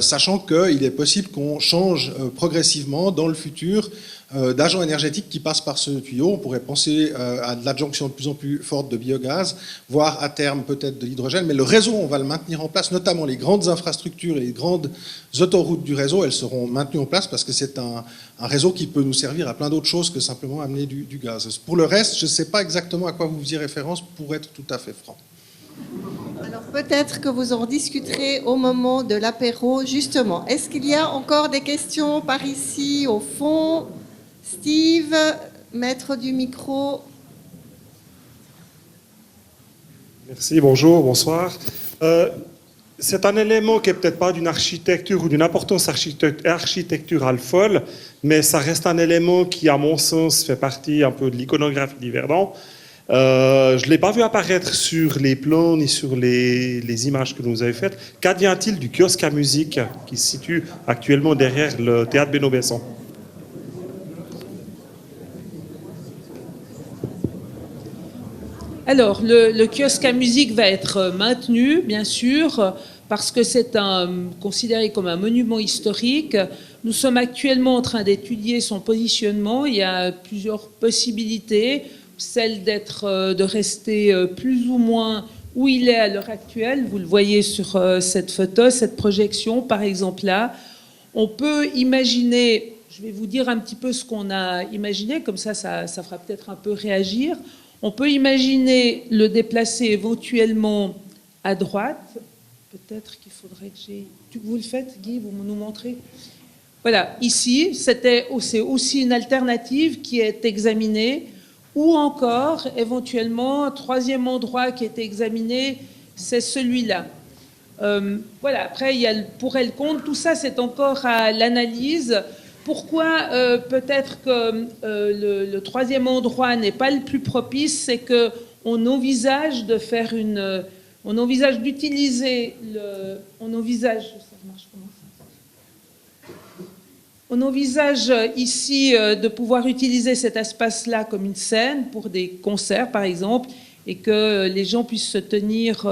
S18: sachant qu'il est possible qu'on change progressivement dans le futur d'agents énergétiques qui passent par ce tuyau. On pourrait penser à de l'adjonction de plus en plus forte de biogaz, voire à terme peut-être de l'hydrogène, mais le réseau, on va le maintenir en place, notamment les grandes infrastructures et les grandes autoroutes du réseau, elles seront maintenues en place parce que c'est un réseau qui peut nous servir à plein d'autres choses que simplement amener du gaz. Pour le reste, je ne sais pas exactement à quoi vous faisiez référence, pour être tout à fait franc.
S5: Alors peut-être que vous en discuterez au moment de l'apéro, justement. Est-ce qu'il y a encore des questions par ici, au fond? Steve, maître du micro.
S23: Merci, bonjour, bonsoir. C'est un élément qui n'est peut-être pas d'une architecture ou d'une importance architecturale folle, mais ça reste un élément qui, à mon sens, fait partie un peu de l'iconographie d'Yverdon. Je ne l'ai pas vu apparaître sur les plans ni sur les images que vous avez faites. Qu'advient-il du kiosque à musique qui se situe actuellement derrière le théâtre Benoît Besson?
S2: Alors, le kiosque à musique va être maintenu, bien sûr, parce que c'est considéré comme un monument historique. Nous sommes actuellement en train d'étudier son positionnement. Il y a plusieurs possibilités, celle de rester plus ou moins où il est à l'heure actuelle. Vous le voyez sur cette photo, cette projection, par exemple là. On peut imaginer, je vais vous dire un petit peu ce qu'on a imaginé, comme ça fera peut-être un peu réagir. On peut imaginer le déplacer éventuellement à droite. Peut-être qu'il faudrait que vous le faites, Guy, vous nous montrez. Voilà, ici, c'est aussi une alternative qui est examinée. Ou encore, éventuellement, un troisième endroit qui est examiné, c'est celui-là. Voilà, après, il y a le pour et le contre. Tout ça, c'est encore à l'analyse. Pourquoi peut-être que le troisième endroit n'est pas le plus propice, c'est qu'on envisage de faire on envisage d'utiliser on envisage ici de pouvoir utiliser cet espace-là comme une scène pour des concerts, par exemple, et que les gens puissent se tenir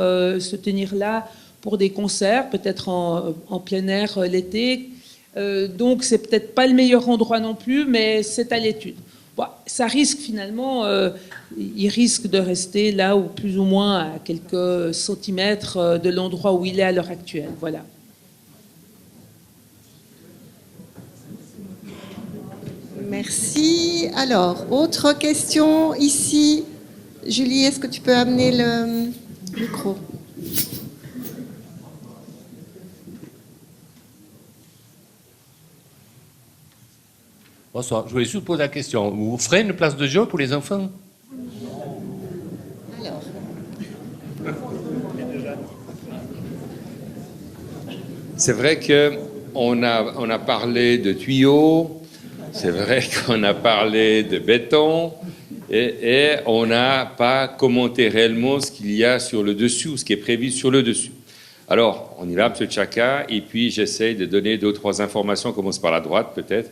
S2: là pour des concerts, peut-être en plein air l'été. Donc, c'est peut-être pas le meilleur endroit non plus, mais c'est à l'étude. Bon, ça risque finalement, il risque de rester là, ou plus ou moins à quelques centimètres de l'endroit où il est à l'heure actuelle. Voilà.
S5: Merci. Alors, autre question ici. Julie, est-ce que tu peux amener le micro ?
S1: Bonsoir. Je voulais juste poser la question. Vous ferez une place de jeu pour les enfants?
S5: Alors.
S1: C'est vrai qu'on a parlé de tuyaux, c'est vrai qu'on a parlé de béton, et on n'a pas commenté réellement ce qu'il y a sur le dessus, ou ce qui est prévu sur le dessus. Alors, on y va, M. Tchaka, et puis j'essaye de donner 2 ou 3 informations. On commence par la droite, peut-être.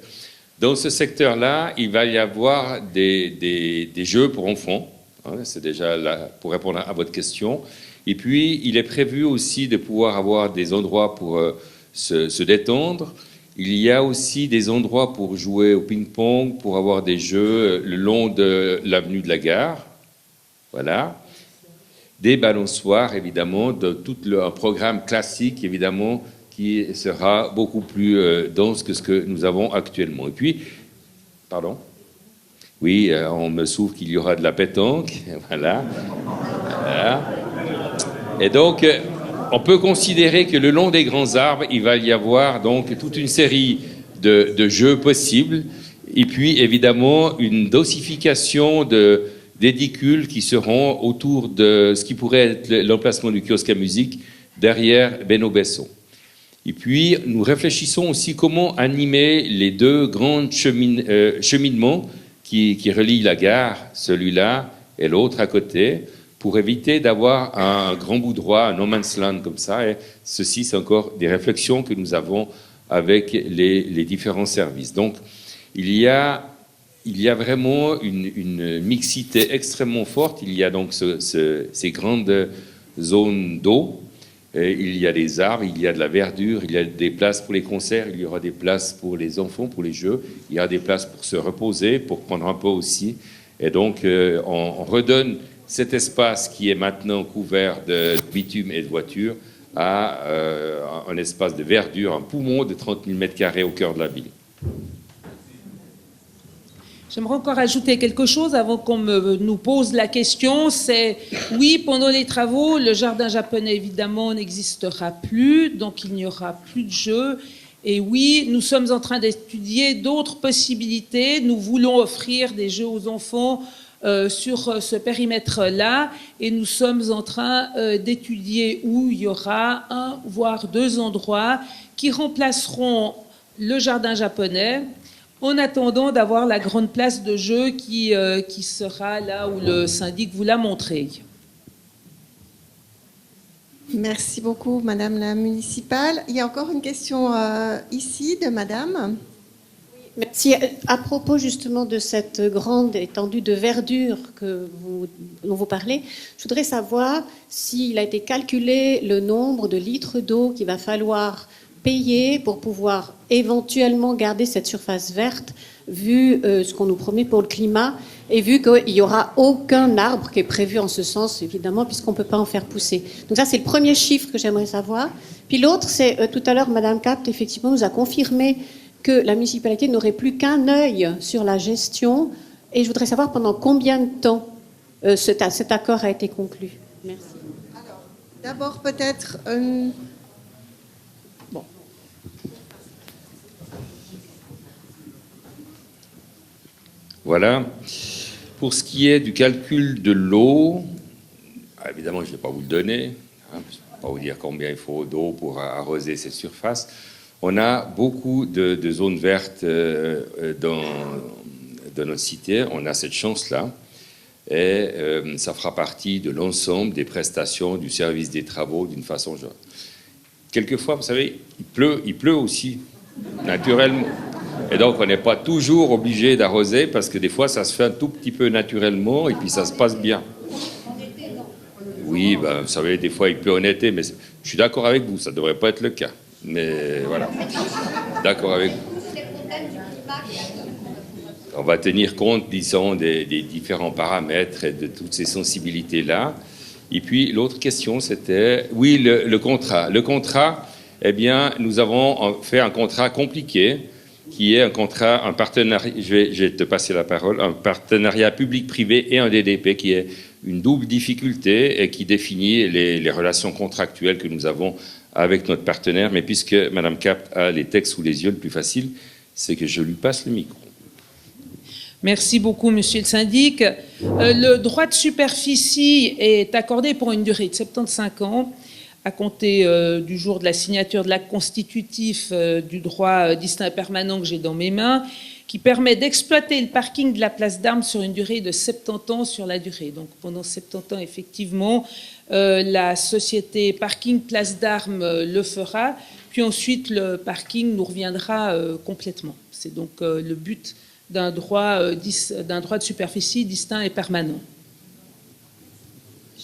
S1: Dans ce secteur-là, il va y avoir des jeux pour enfants. C'est déjà là pour répondre à votre question. Et puis, il est prévu aussi de pouvoir avoir des endroits pour se détendre. Il y a aussi des endroits pour jouer au ping-pong, pour avoir des jeux le long de l'avenue de la Gare. Voilà. Des balançoires, évidemment, de tout un programme classique, évidemment, qui sera beaucoup plus dense que ce que nous avons actuellement. Et puis, pardon ? Oui, on me souffle qu'il y aura de la pétanque. Voilà. Et donc, on peut considérer que le long des grands arbres, il va y avoir donc toute une série de jeux possibles. Et puis, évidemment, une dosification d'édicules qui seront autour de ce qui pourrait être l'emplacement du kiosque à musique derrière Benoît Besson. Et puis, nous réfléchissons aussi comment animer les 2 grands cheminements qui relient la gare, celui-là et l'autre à côté, pour éviter d'avoir un grand bout droit, un no man's land comme ça. Et ceci, c'est encore des réflexions que nous avons avec les différents services. Donc, il y a vraiment une mixité extrêmement forte. Il y a donc ces grandes zones d'eau. Il y a des arbres, il y a de la verdure, il y a des places pour les concerts, il y aura des places pour les enfants, pour les jeux, il y a des places pour se reposer, pour prendre un peu aussi. Et donc, on redonne cet espace qui est maintenant couvert de bitume et de voitures à un espace de verdure, un poumon de 30 000 m² au cœur de la ville.
S2: J'aimerais encore ajouter quelque chose avant qu'on nous pose la question. C'est, oui, pendant les travaux, le jardin japonais, évidemment, n'existera plus, donc il n'y aura plus de jeux. Et oui, nous sommes en train d'étudier d'autres possibilités. Nous voulons offrir des jeux aux enfants sur ce périmètre-là, et nous sommes en train d'étudier où il y aura 1 voire 2 endroits qui remplaceront le jardin japonais, en attendant d'avoir la grande place de jeu qui sera là où le syndic vous l'a montré.
S5: Merci beaucoup, Madame la municipale. Il y a encore une question ici de Madame.
S6: Oui, Merci. À propos justement de cette grande étendue de verdure dont vous parlez, je voudrais savoir s'il a été calculé le nombre de litres d'eau qu'il va falloir payer pour pouvoir éventuellement garder cette surface verte, vu ce qu'on nous promet pour le climat, et vu qu'il n'y aura aucun arbre qui est prévu en ce sens, évidemment, puisqu'on ne peut pas en faire pousser. Donc ça, c'est le premier chiffre que j'aimerais savoir. Puis l'autre, c'est tout à l'heure, Madame Capt, effectivement, nous a confirmé que la municipalité n'aurait plus qu'un œil sur la gestion, et je voudrais savoir pendant combien de temps cet accord a été conclu. Merci.
S5: Alors, d'abord, peut-être... Bon.
S1: Voilà. Pour ce qui est du calcul de l'eau, évidemment, je ne vais pas vous le donner, je ne vais pas vous dire combien il faut d'eau pour arroser cette surface. On a beaucoup de zones vertes dans notre cité, on a cette chance-là, et ça fera partie de l'ensemble des prestations du service des travaux d'une façon générale. Quelquefois, vous savez, il pleut aussi, naturellement. Et donc, on n'est pas toujours obligé d'arroser parce que des fois, ça se fait un tout petit peu naturellement et puis ça se passe bien. Oui, ben, vous savez, des fois, il pleut en été, mais je suis d'accord avec vous, ça ne devrait pas être le cas. Mais voilà, d'accord avec vous. On va tenir compte, disons, des différents paramètres et de toutes ces sensibilités-là. Et puis, l'autre question, c'était, oui, le contrat. Le contrat, eh bien, nous avons fait un contrat compliqué, qui est un partenariat, je vais te passer la parole, un partenariat public-privé et un DDP, qui est une double difficulté et qui définit les relations contractuelles que nous avons avec notre partenaire. Mais puisque Mme Capt a les textes sous les yeux, le plus facile, c'est que je lui passe le micro.
S2: Merci beaucoup, Monsieur le syndic. Le droit de superficie est accordé pour une durée de 75 ans, à compter du jour de la signature de l'acte constitutif du droit distinct et permanent que j'ai dans mes mains, qui permet d'exploiter le parking de la place d'Armes sur une durée de 70 ans sur la durée. Donc pendant 70 ans, effectivement, la société Parking Place d'Armes le fera, puis ensuite le parking nous reviendra complètement. C'est donc le but d'un droit de superficie distinct et permanent.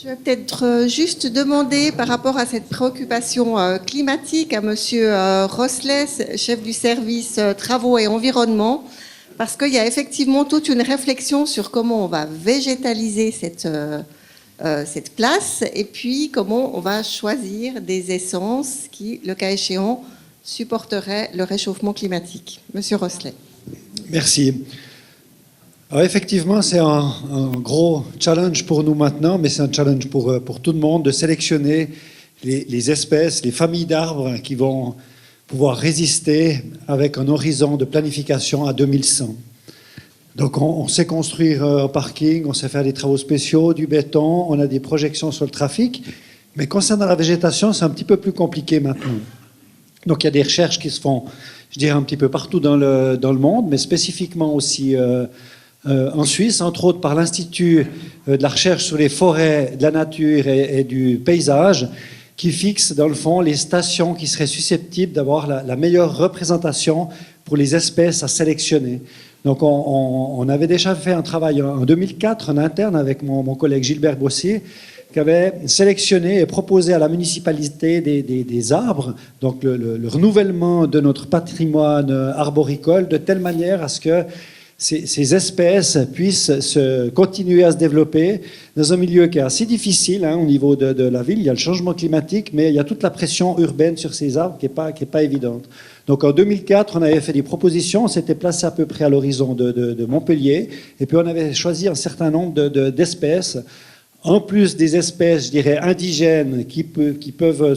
S5: Je vais peut-être juste demander par rapport à cette préoccupation climatique à Monsieur Roslet, chef du service travaux et environnement, parce qu'il y a effectivement toute une réflexion sur comment on va végétaliser cette place et puis comment on va choisir des essences qui, le cas échéant, supporteraient le réchauffement climatique. Monsieur Roslet.
S13: Merci. Alors effectivement, c'est un gros challenge pour nous maintenant, mais c'est un challenge pour tout le monde de sélectionner les espèces, les familles d'arbres qui vont pouvoir résister avec un horizon de planification à 2100. Donc on sait construire un parking, on sait faire des travaux spéciaux, du béton, on a des projections sur le trafic, mais concernant la végétation, c'est un petit peu plus compliqué maintenant. Donc il y a des recherches qui se font, je dirais, un petit peu partout dans le monde, mais spécifiquement aussi en Suisse, entre autres par l'Institut de la recherche sur les forêts, de la nature et du paysage, qui fixe dans le fond les stations qui seraient susceptibles d'avoir la meilleure représentation pour les espèces à sélectionner. Donc on avait déjà fait un travail en 2004 en interne avec mon collègue Gilbert Bossier, qui avait sélectionné et proposé à la municipalité des arbres, donc le renouvellement de notre patrimoine arboricole, de telle manière à ce que ces espèces puissent continuer à se développer dans un milieu qui est assez difficile au niveau de la ville. Il y a le changement climatique, mais il y a toute la pression urbaine sur ces arbres qui est pas évidente. Donc en 2004, on avait fait des propositions, on s'était placé à peu près à l'horizon de Montpellier, et puis on avait choisi un certain nombre d'espèces, en plus des espèces, je dirais, indigènes qui peuvent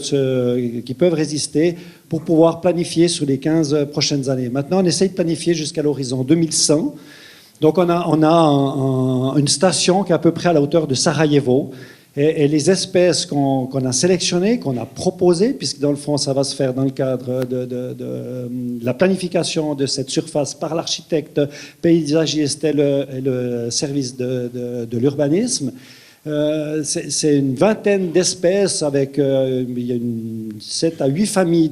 S13: résister pour pouvoir planifier sur les 15 prochaines années. Maintenant, on essaye de planifier jusqu'à l'horizon 2100. Donc, on a une station qui est à peu près à la hauteur de Sarajevo. Et les espèces qu'on a sélectionnées, qu'on a proposées, puisque dans le fond, ça va se faire dans le cadre de la planification de cette surface par l'architecte paysagiste et le service de l'urbanisme, c'est une vingtaine d'espèces avec il y a 7 à 8 familles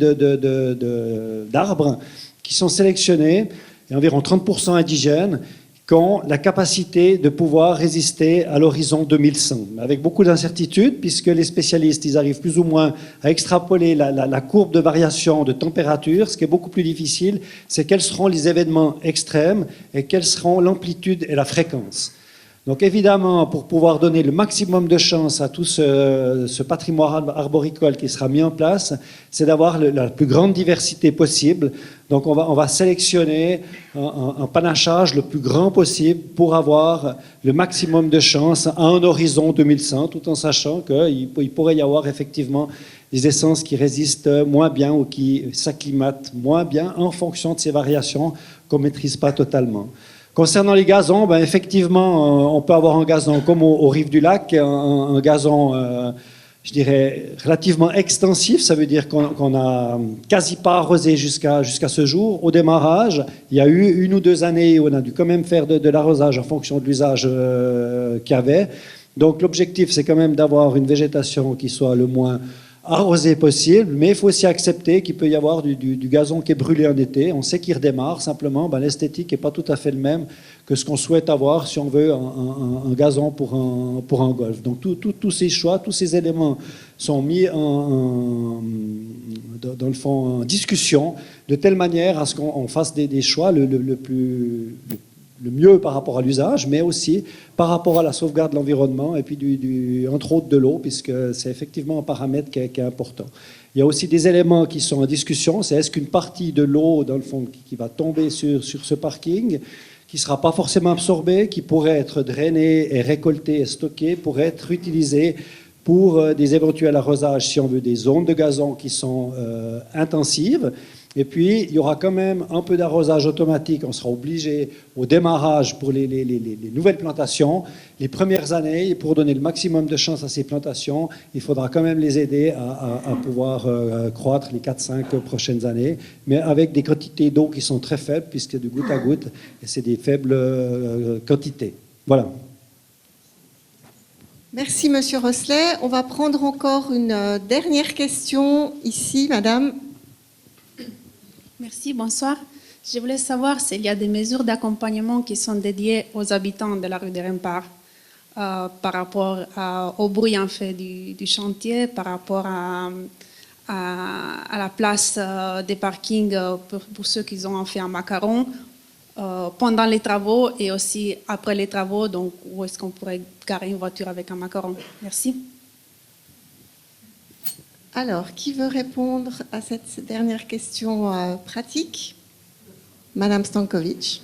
S13: d'arbres qui sont sélectionnées et environ 30% indigènes, qui ont la capacité de pouvoir résister à l'horizon 2100. Avec beaucoup d'incertitudes, puisque les spécialistes, ils arrivent plus ou moins à extrapoler la courbe de variation de température. Ce qui est beaucoup plus difficile, c'est quels seront les événements extrêmes et quelles seront l'amplitude et la fréquence. Donc évidemment, pour pouvoir donner le maximum de chance à tout ce patrimoine arboricole qui sera mis en place, c'est d'avoir la plus grande diversité possible. Donc on va sélectionner un panachage le plus grand possible pour avoir le maximum de chance à un horizon 2100, tout en sachant qu'il pourrait y avoir effectivement des essences qui résistent moins bien ou qui s'acclimatent moins bien en fonction de ces variations qu'on ne maîtrise pas totalement. Concernant les gazons, ben effectivement, on peut avoir un gazon comme aux rives du lac, un gazon, je dirais, relativement extensif. Ça veut dire qu'on n'a quasi pas arrosé jusqu'à ce jour. Au démarrage, il y a eu 1 ou 2 années où on a dû quand même faire de l'arrosage en fonction de l'usage qu'il y avait. Donc l'objectif, c'est quand même d'avoir une végétation qui soit le moins arrosé possible, mais il faut aussi accepter qu'il peut y avoir du gazon qui est brûlé en été. On sait qu'il redémarre, simplement, ben, l'esthétique n'est pas tout à fait le même que ce qu'on souhaite avoir si on veut un gazon pour un golf. Donc tous ces choix, tous ces éléments sont mis dans le fond en discussion de telle manière à ce qu'on fasse des choix le mieux par rapport à l'usage, mais aussi par rapport à la sauvegarde de l'environnement et puis entre autres de l'eau, puisque c'est effectivement un paramètre qui est important. Il y a aussi des éléments qui sont en discussion, c'est est-ce qu'une partie de l'eau, dans le fond, qui va tomber sur ce parking, qui ne sera pas forcément absorbée, qui pourrait être drainée et récoltée et stockée, pourrait être utilisée pour des éventuels arrosages, si on veut, des zones de gazon qui sont intensives. Et puis, il y aura quand même un peu d'arrosage automatique. On sera obligé, au démarrage, pour les nouvelles plantations, les premières années, pour donner le maximum de chance à ces plantations, il faudra quand même les aider à pouvoir croître les 4-5 prochaines années, mais avec des quantités d'eau qui sont très faibles, puisque c'est du goutte à goutte, et c'est des faibles quantités. Voilà.
S5: Merci, Monsieur Rosselet. On va prendre encore une dernière question ici, Madame.
S7: Merci, bonsoir. Je voulais savoir s'il y a des mesures d'accompagnement qui sont dédiées aux habitants de la rue des Remparts par rapport au bruit en fait du chantier, par rapport à la place des parkings pour ceux qui ont fait un macaron pendant les travaux et aussi après les travaux, donc où est-ce qu'on pourrait garer une voiture avec un macaron. Merci.
S5: Alors, qui veut répondre à cette dernière question pratique? Madame Stankovic.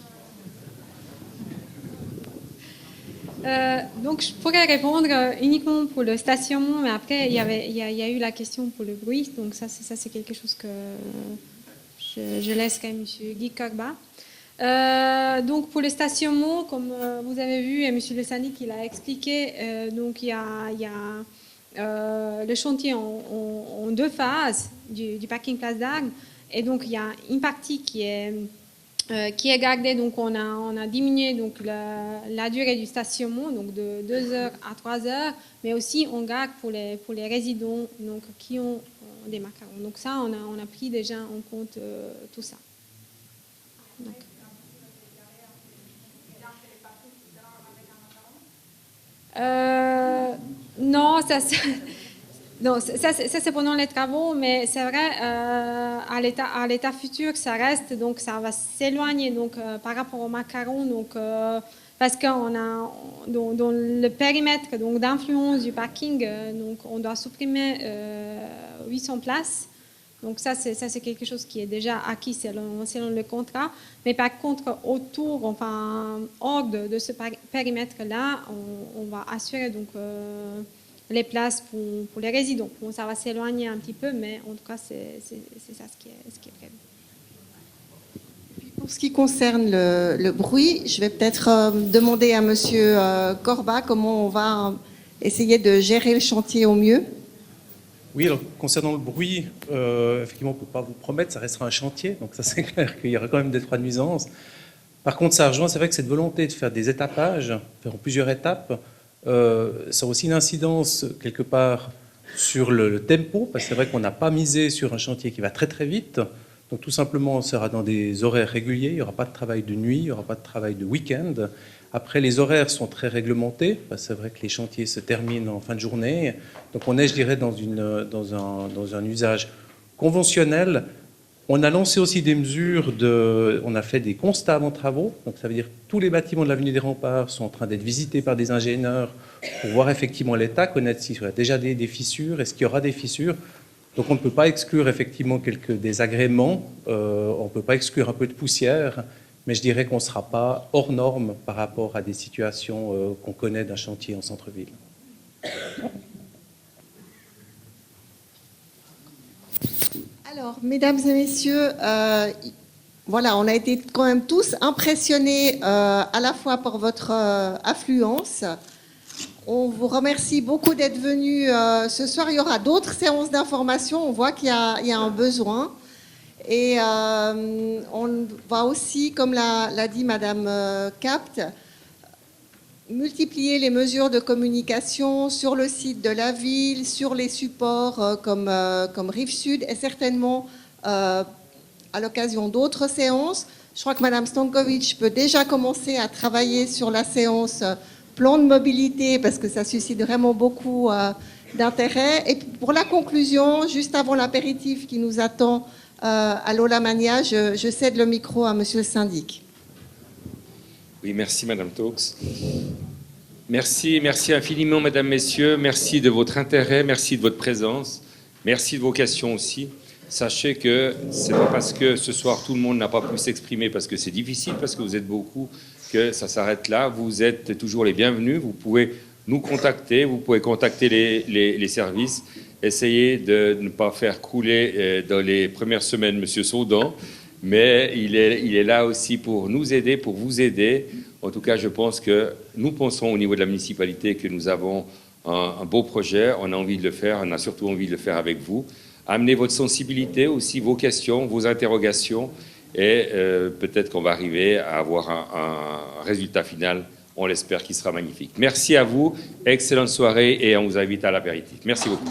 S4: Donc, je pourrais répondre uniquement pour le stationnement, mais après, il y a eu la question pour le bruit. Donc, ça c'est quelque chose que je laisse quand même M. Guy Corba. Donc, pour le stationnement, comme vous avez vu, et M. Le Syndic il a expliqué, donc il y a le chantier en 2 phases du parking Place d'Armes, et donc il y a une partie qui est gardée, donc on a diminué donc la durée du stationnement, donc de 2 heures à 3 heures, mais aussi on garde pour les résidents donc qui ont des macarons. Donc ça on a pris déjà en compte tout ça. Donc. Non, ça c'est pendant les travaux, mais c'est vrai, à l'état futur, ça reste, donc ça va s'éloigner donc, par rapport au macaron, donc, parce qu'on a dans le périmètre d'influence du parking, donc on doit supprimer 800 places. Donc ça c'est quelque chose qui est déjà acquis selon le contrat. Mais par contre, autour, enfin hors de ce périmètre-là, on va assurer donc les places pour les résidents. Bon, ça va s'éloigner un petit peu, mais en tout cas c'est ça ce qui est prévu.
S5: Pour ce qui concerne le bruit, je vais peut-être demander à Monsieur Corba comment on va essayer de gérer le chantier au mieux.
S3: Oui, alors concernant le bruit, effectivement, on ne peut pas vous promettre, ça restera un chantier, donc ça c'est clair qu'il y aura quand même des droits de nuisance. Par contre, ça rejoint, c'est vrai que cette volonté de faire des étapages, faire en plusieurs étapes, ça a aussi une incidence quelque part sur le tempo, parce que c'est vrai qu'on n'a pas misé sur un chantier qui va très très vite, Donc tout simplement, on sera dans des horaires réguliers, il n'y aura pas de travail de nuit, il n'y aura pas de travail de week-end. Après, les horaires sont très réglementés, parce que c'est vrai que les chantiers se terminent en fin de journée. Donc on est, je dirais, dans un usage conventionnel. On a lancé aussi des mesures on a fait des constats avant travaux. Donc ça veut dire que tous les bâtiments de l'avenue des Remparts sont en train d'être visités par des ingénieurs pour voir effectivement l'état, connaître s'il y a déjà des fissures, est-ce qu'il y aura des fissures. Donc on ne peut pas exclure effectivement quelques désagréments, on ne peut pas exclure un peu de poussière, mais je dirais qu'on ne sera pas hors norme par rapport à des situations qu'on connaît d'un chantier en centre-ville.
S5: Alors, mesdames et messieurs, voilà, on a été quand même tous impressionnés à la fois par votre affluence. On vous remercie beaucoup d'être venus ce soir. Il y aura d'autres séances d'information. On voit qu'il y a un besoin. Et on va aussi, comme l'a dit Madame Capt, multiplier les mesures de communication sur le site de la ville, sur les supports comme Rive Sud, et certainement à l'occasion d'autres séances. Je crois que Madame Stankovic peut déjà commencer à travailler sur la séance plan de mobilité, parce que ça suscite vraiment beaucoup d'intérêt. Et pour la conclusion, juste avant l'apéritif qui nous attend à Lola Mania, je cède le micro à Monsieur le syndic.
S1: Oui, merci Madame Taux. Merci infiniment Mesdames, Messieurs. Merci de votre intérêt, merci de votre présence, merci de vos questions aussi. Sachez que c'est pas parce que ce soir tout le monde n'a pas pu s'exprimer parce que c'est difficile, parce que vous êtes beaucoup, que ça s'arrête là. Vous êtes toujours les bienvenus. Vous pouvez nous contacter, vous pouvez contacter les services. Essayez de ne pas faire couler dans les premières semaines Monsieur Saudan, mais il est là aussi pour nous aider, pour vous aider. En tout cas, je pense que nous pensons au niveau de la municipalité que nous avons un beau projet. On a envie de le faire, on a surtout envie de le faire avec vous. Amenez votre sensibilité aussi, vos questions, vos interrogations, et peut-être qu'on va arriver à avoir un résultat final, on l'espère, qui sera magnifique. Merci à vous, excellente soirée, et on vous invite à l'apéritif. Merci beaucoup.